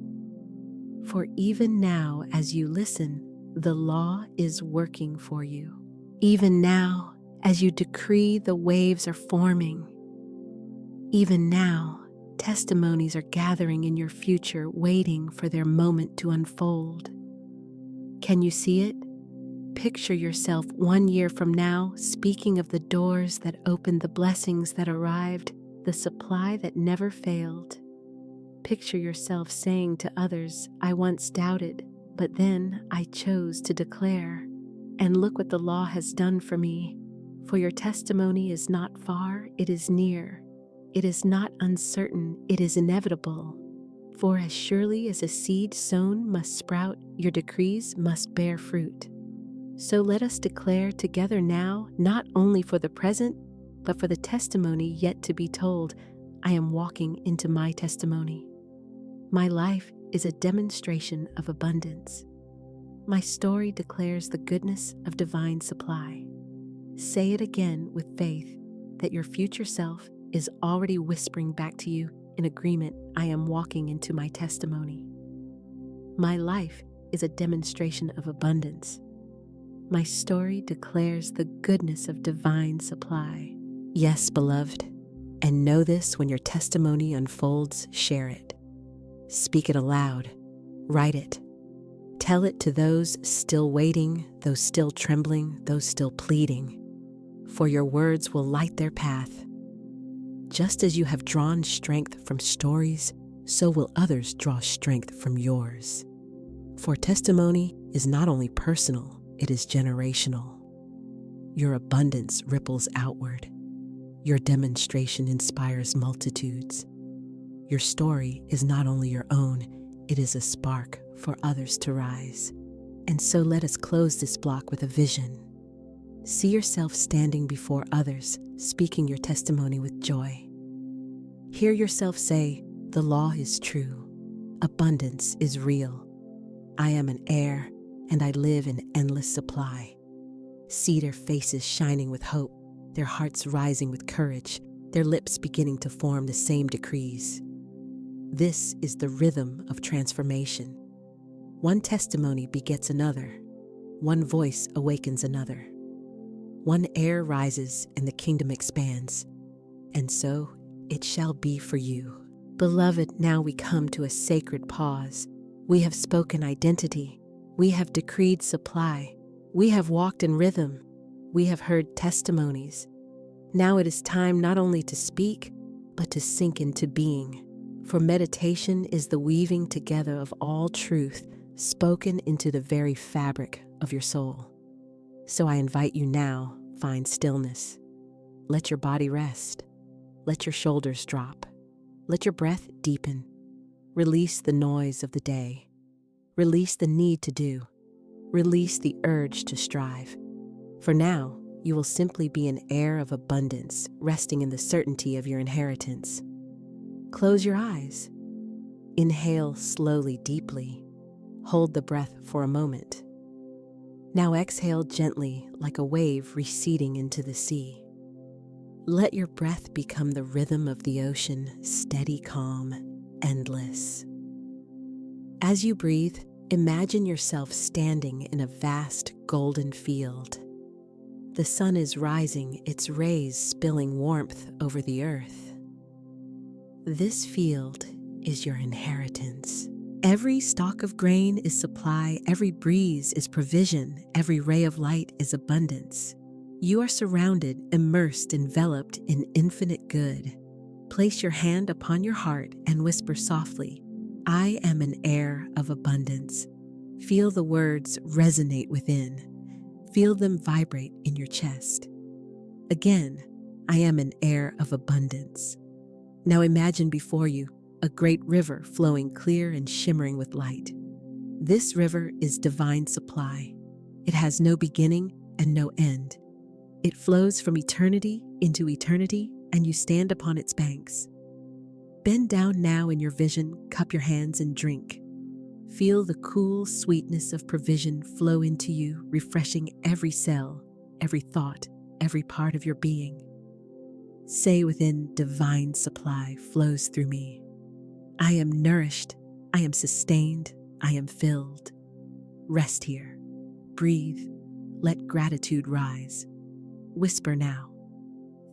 For even now, as you listen, the law is working for you. Even now, as you decree, the waves are forming. Even now, testimonies are gathering in your future, waiting for their moment to unfold. Can you see it? Picture yourself 1 year from now, speaking of the doors that opened, the blessings that arrived, the supply that never failed. Picture yourself saying to others, "I once doubted, but then I chose to declare. And look what the law has done for me." For your testimony is not far, it is near. It is not uncertain, it is inevitable. For as surely as a seed sown must sprout, your decrees must bear fruit. So let us declare together now, not only for the present, but for the testimony yet to be told, I am walking into my testimony. My life is a demonstration of abundance. My story declares the goodness of divine supply. Say it again with faith that your future self is already whispering back to you in agreement, I am walking into my testimony. My life is a demonstration of abundance. My story declares the goodness of divine supply. Yes, beloved, and know this: when your testimony unfolds, share it. Speak it aloud. Write it. Tell it to those still waiting, those still trembling, those still pleading. For your words will light their path. Just as you have drawn strength from stories, so will others draw strength from yours. For testimony is not only personal, it is generational. Your abundance ripples outward. Your demonstration inspires multitudes. Your story is not only your own, it is a spark for others to rise. And so let us close this block with a vision. See yourself standing before others, speaking your testimony with joy. Hear yourself say, the law is true. Abundance is real. I am an heir, and I live in endless supply. See their faces shining with hope, their hearts rising with courage, their lips beginning to form the same decrees. This is the rhythm of transformation. One testimony begets another. One voice awakens another. One heir rises and the kingdom expands. And so it shall be for you. Beloved, now we come to a sacred pause. We have spoken identity. We have decreed supply. We have walked in rhythm. We have heard testimonies. Now it is time not only to speak, but to sink into being. For meditation is the weaving together of all truth spoken into the very fabric of your soul. So I invite you now, find stillness. Let your body rest. Let your shoulders drop. Let your breath deepen. Release the noise of the day. Release the need to do. Release the urge to strive. For now, you will simply be an heir of abundance, resting in the certainty of your inheritance. Close your eyes. Inhale slowly, deeply. Hold the breath for a moment. Now exhale gently, like a wave receding into the sea. Let your breath become the rhythm of the ocean, steady, calm, endless. As you breathe, Imagine yourself standing in a vast golden field. The sun is rising, its rays spilling warmth over the earth. This field is your inheritance. Every stalk of grain is supply, every breeze is provision, every ray of light is abundance. You are surrounded, immersed, enveloped in infinite good. Place your hand upon your heart and whisper softly, I am an heir of abundance. Feel the words resonate within. Feel them vibrate in your chest. Again, I am an heir of abundance. Now imagine before you a great river flowing clear and shimmering with light. This river is divine supply. It has no beginning and no end. It flows from eternity into eternity, and you stand upon its banks. Bend down now in your vision, cup your hands and drink. Feel the cool sweetness of provision flow into you, refreshing every cell, every thought, every part of your being. Say within, divine supply flows through me. I am nourished, I am sustained, I am filled. Rest here. Breathe. Let gratitude rise. Whisper now.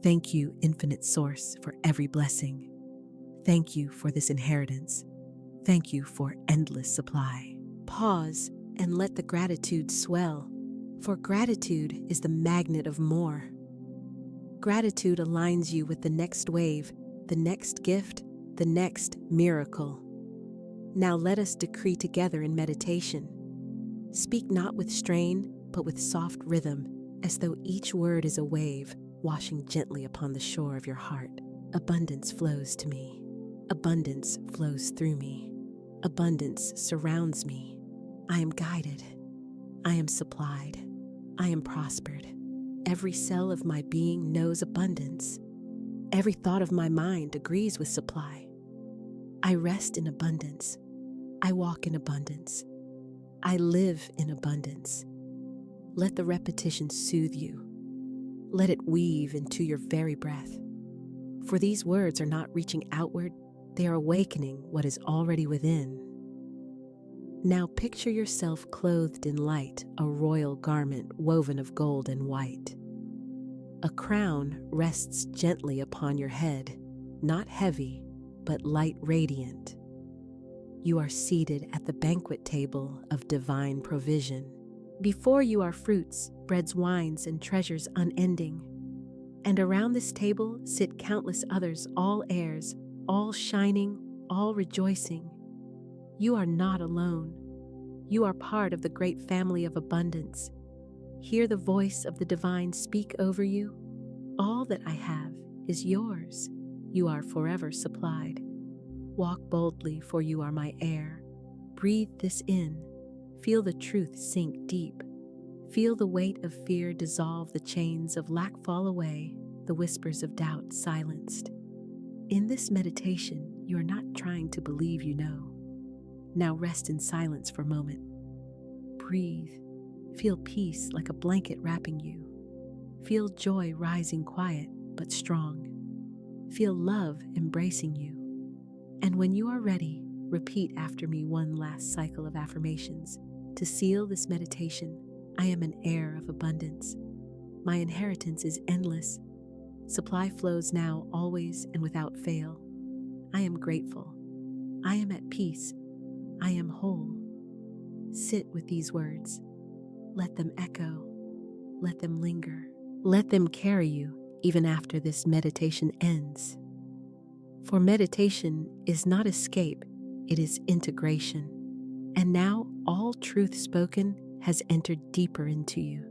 Thank you, infinite source, for every blessing. Thank you for this inheritance. Thank you for endless supply. Pause and let the gratitude swell, for gratitude is the magnet of more. Gratitude aligns you with the next wave, the next gift, the next miracle. Now let us decree together in meditation. Speak not with strain, but with soft rhythm, as though each word is a wave washing gently upon the shore of your heart. Abundance flows to me. Abundance flows through me. Abundance surrounds me. I am guided. I am supplied. I am prospered. Every cell of my being knows abundance. Every thought of my mind agrees with supply. I rest in abundance. I walk in abundance. I live in abundance. Let the repetition soothe you. Let it weave into your very breath. For these words are not reaching outward, they are awakening what is already within. Now picture yourself clothed in light, a royal garment woven of gold and white. A crown rests gently upon your head, not heavy, but light radiant. You are seated at the banquet table of divine provision. Before you are fruits, breads, wines, and treasures unending. And around this table sit countless others, all heirs, all shining, all rejoicing. You are not alone. You are part of the great family of abundance. Hear the voice of the divine speak over you. All that I have is yours. You are forever supplied. Walk boldly, for you are my heir. Breathe this in. Feel the truth sink deep. Feel the weight of fear dissolve, the chains of lack fall away, the whispers of doubt silenced. In this meditation, you are not trying to believe you know. Now rest in silence for a moment. Breathe. Feel peace like a blanket wrapping you. Feel joy rising quiet but strong. Feel love embracing you. And when you are ready, repeat after me one last cycle of affirmations. To seal this meditation, I am an heir of abundance. My inheritance is endless. Supply flows now, always, and without fail. I am grateful. I am at peace. I am whole. Sit with these words. Let them echo. Let them linger. Let them carry you even after this meditation ends. For meditation is not escape, it is integration. And now all truth spoken has entered deeper into you.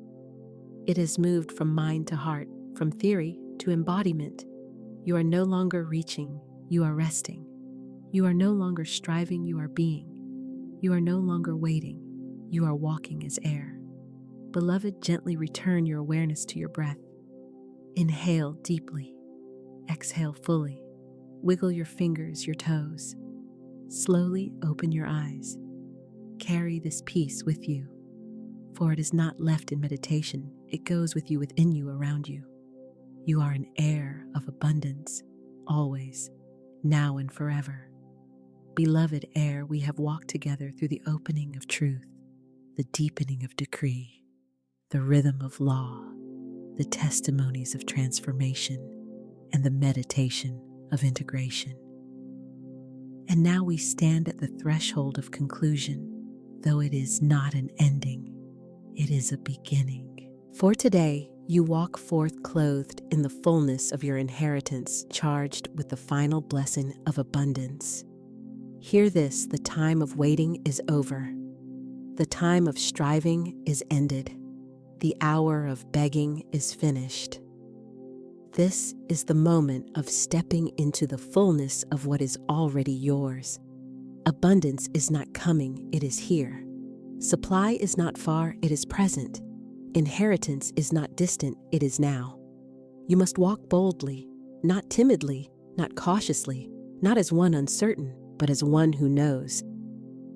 It has moved from mind to heart, from theory to embodiment. You are no longer reaching, you are resting. You are no longer striving, you are being. You are no longer waiting, you are walking as air. Beloved, gently return your awareness to your breath. Inhale deeply. Exhale fully. Wiggle your fingers, your toes. Slowly open your eyes. Carry this peace with you, for it is not left in meditation, it goes with you, within you, around you. You are an heir of abundance, always, now and forever. beloved heir, we have walked together through the opening of truth, the deepening of decree, the rhythm of law, the testimonies of transformation, and the meditation of integration. And now we stand at the threshold of conclusion. Though it is not an ending, it is a beginning. For today, you walk forth clothed in the fullness of your inheritance, charged with the final blessing of abundance. Hear this: the time of waiting is over. The time of striving is ended. The hour of begging is finished. This is the moment of stepping into the fullness of what is already yours. Abundance is not coming, it is here. Supply is not far, it is present. Inheritance is not distant, it is now. You must walk boldly, not timidly, not cautiously, not as one uncertain, but as one who knows.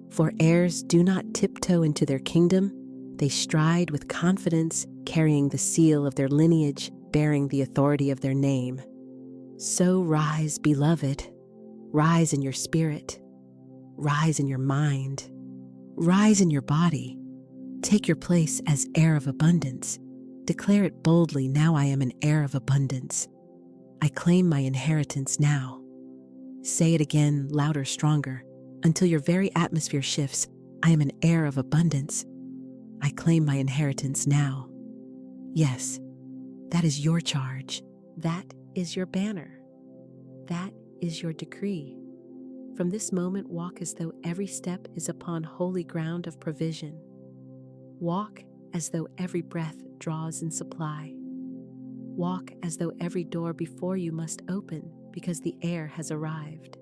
For heirs do not tiptoe into their kingdom, they stride with confidence, carrying the seal of their lineage, bearing the authority of their name. So rise, beloved. Rise in your spirit. Rise in your mind. Rise in your body. Take your place as heir of abundance. Declare it boldly: now I am an heir of abundance. I claim my inheritance now. Say it again, louder, stronger, until your very atmosphere shifts. I am an heir of abundance. I claim my inheritance now. Yes, that is your charge. That is your banner. That is your decree. From this moment, walk as though every step is upon holy ground of provision. Walk as though every breath draws in supply. Walk as though every door before you must open because the heir has arrived.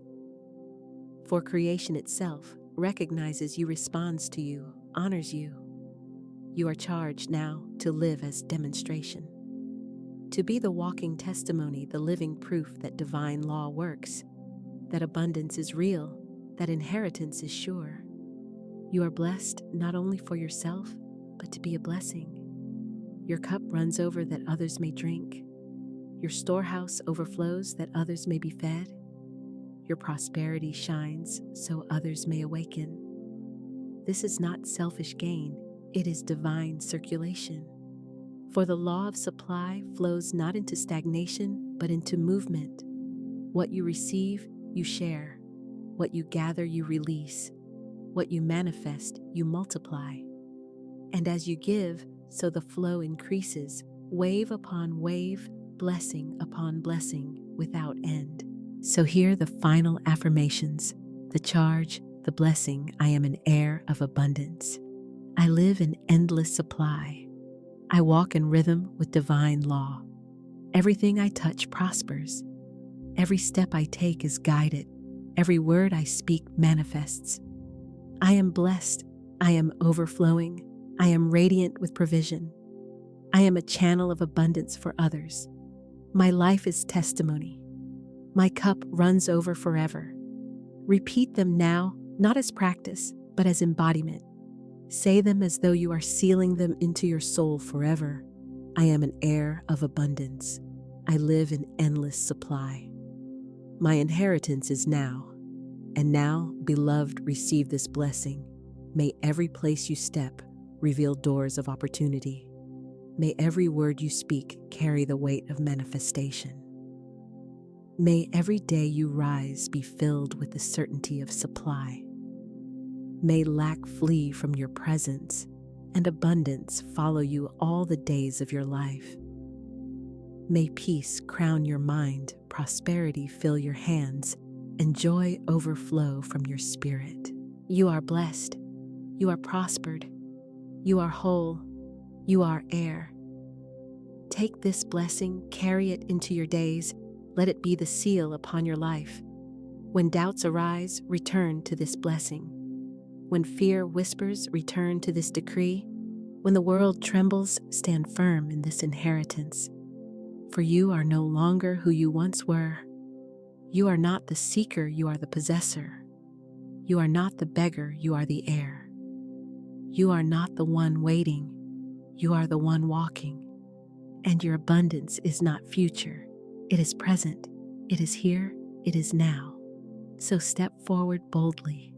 For creation itself recognizes you, responds to you, honors you. You are charged now to live as demonstration. To be the walking testimony, the living proof that divine law works, that abundance is real, that inheritance is sure. You are blessed not only for yourself, but to be a blessing. Your cup runs over that others may drink. Your storehouse overflows that others may be fed. Your prosperity shines so others may awaken. This is not selfish gain, it is divine circulation. For the law of supply flows not into stagnation, but into movement. What you receive, you share. What you gather, you release. What you manifest, you multiply. And as you give, so the flow increases, wave upon wave, blessing upon blessing, without end. So hear the final affirmations, the charge, the blessing. I am an heir of abundance. I live in endless supply. I walk in rhythm with divine law. Everything I touch prospers. Every step I take is guided. Every word I speak manifests. I am blessed. I am overflowing. I am radiant with provision. I am a channel of abundance for others. My life is testimony. My cup runs over forever. Repeat them now, not as practice, but as embodiment. Say them as though you are sealing them into your soul forever. I am an heir of abundance. I live in endless supply. My inheritance is now. And now, beloved, receive this blessing. May every place you step reveal doors of opportunity. May every word you speak carry the weight of manifestation. May every day you rise be filled with the certainty of supply. May lack flee from your presence, and abundance follow you all the days of your life. May peace crown your mind, prosperity fill your hands, and joy overflow from your spirit. You are blessed. You are prospered. You are whole. You are heir. Take this blessing, carry it into your days. Let it be the seal upon your life. When doubts arise, return to this blessing. When fear whispers, return to this decree. When the world trembles, stand firm in this inheritance. For you are no longer who you once were. You are not the seeker, you are the possessor. You are not the beggar, you are the heir. You are not the one waiting, you are the one walking. And your abundance is not future, it is present, it is here, it is now. So step forward boldly,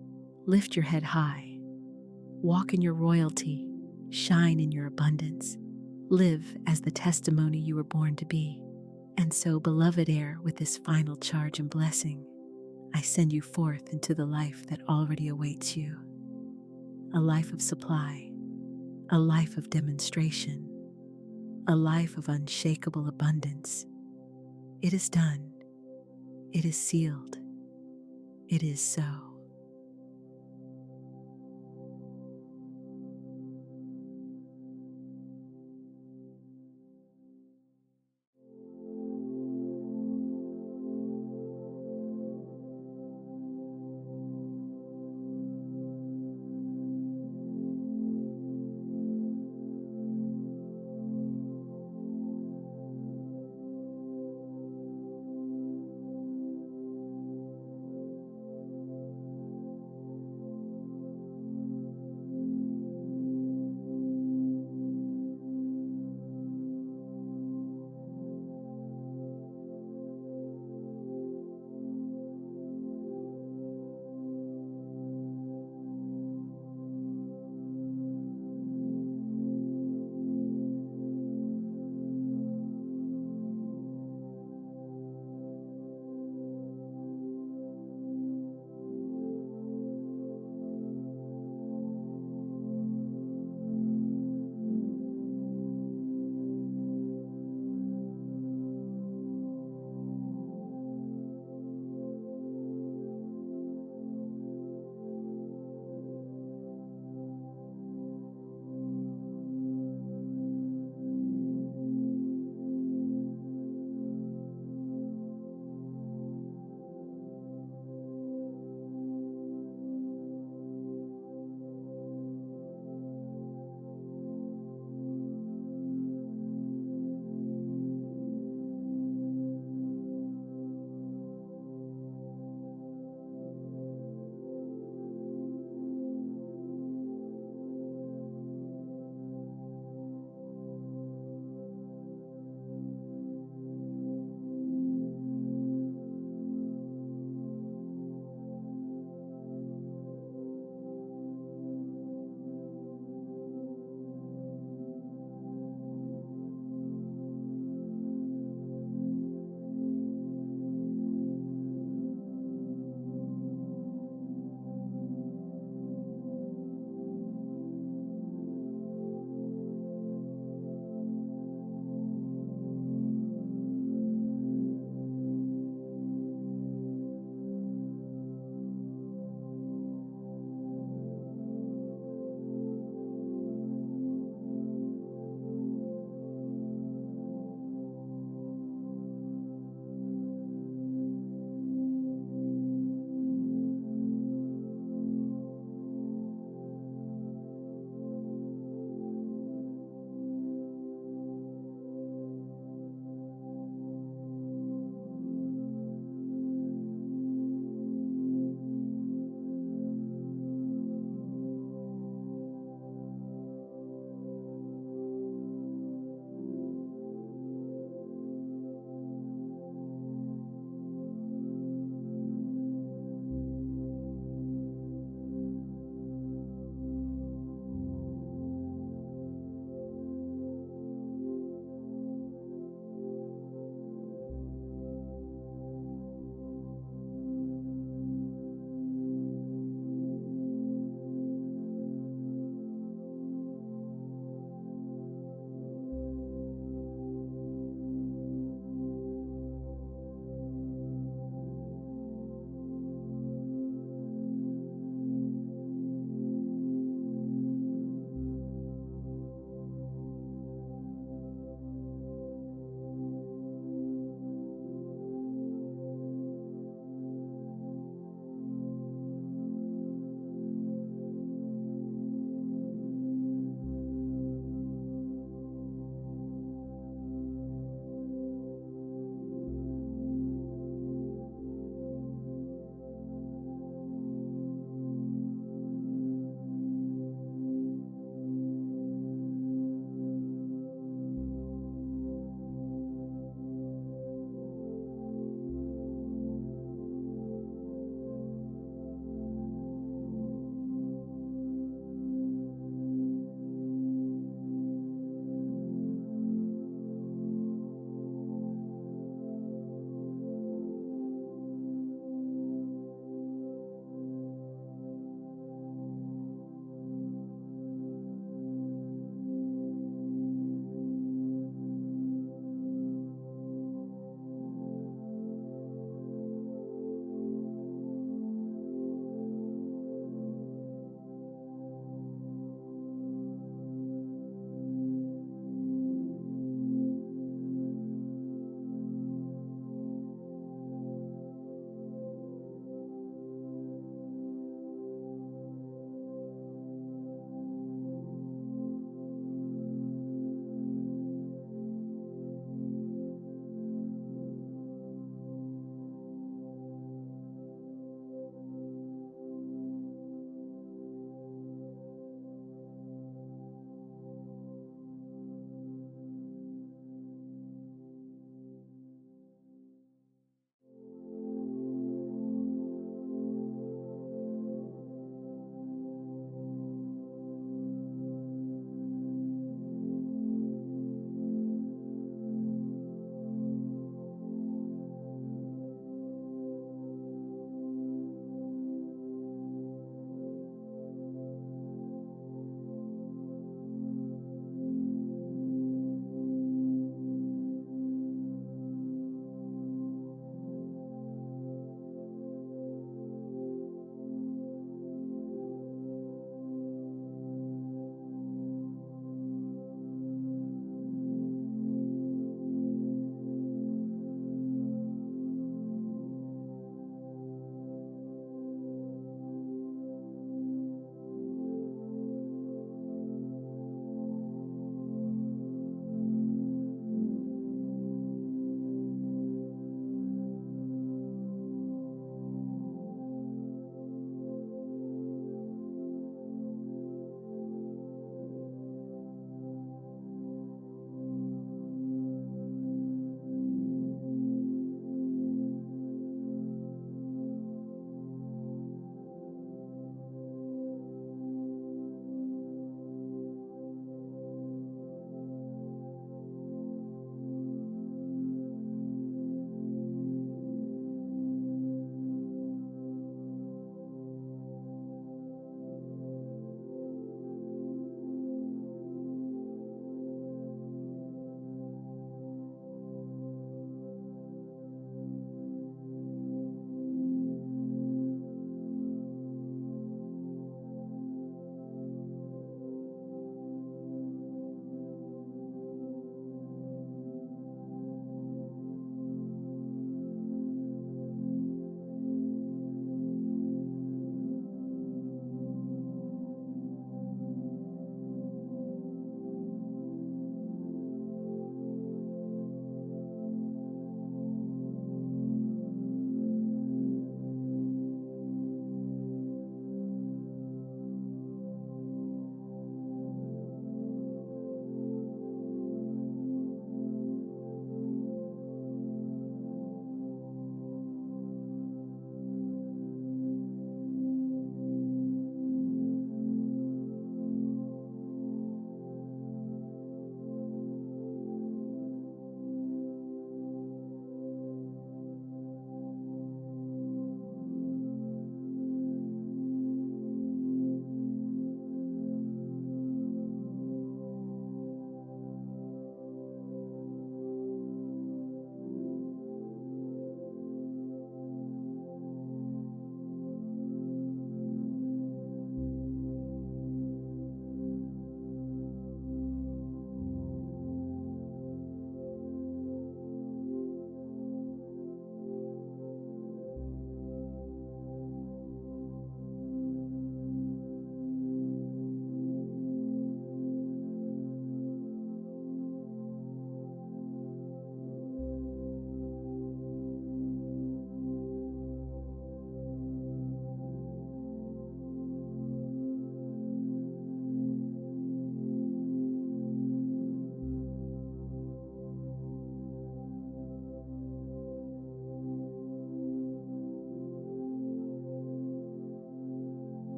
lift your head high, walk in your royalty, shine in your abundance, live as the testimony you were born to be. And so, beloved heir, with this final charge and blessing, I send you forth into the life that already awaits you. A life of supply, a life of demonstration, a life of unshakable abundance. It is done. It is sealed. It is so.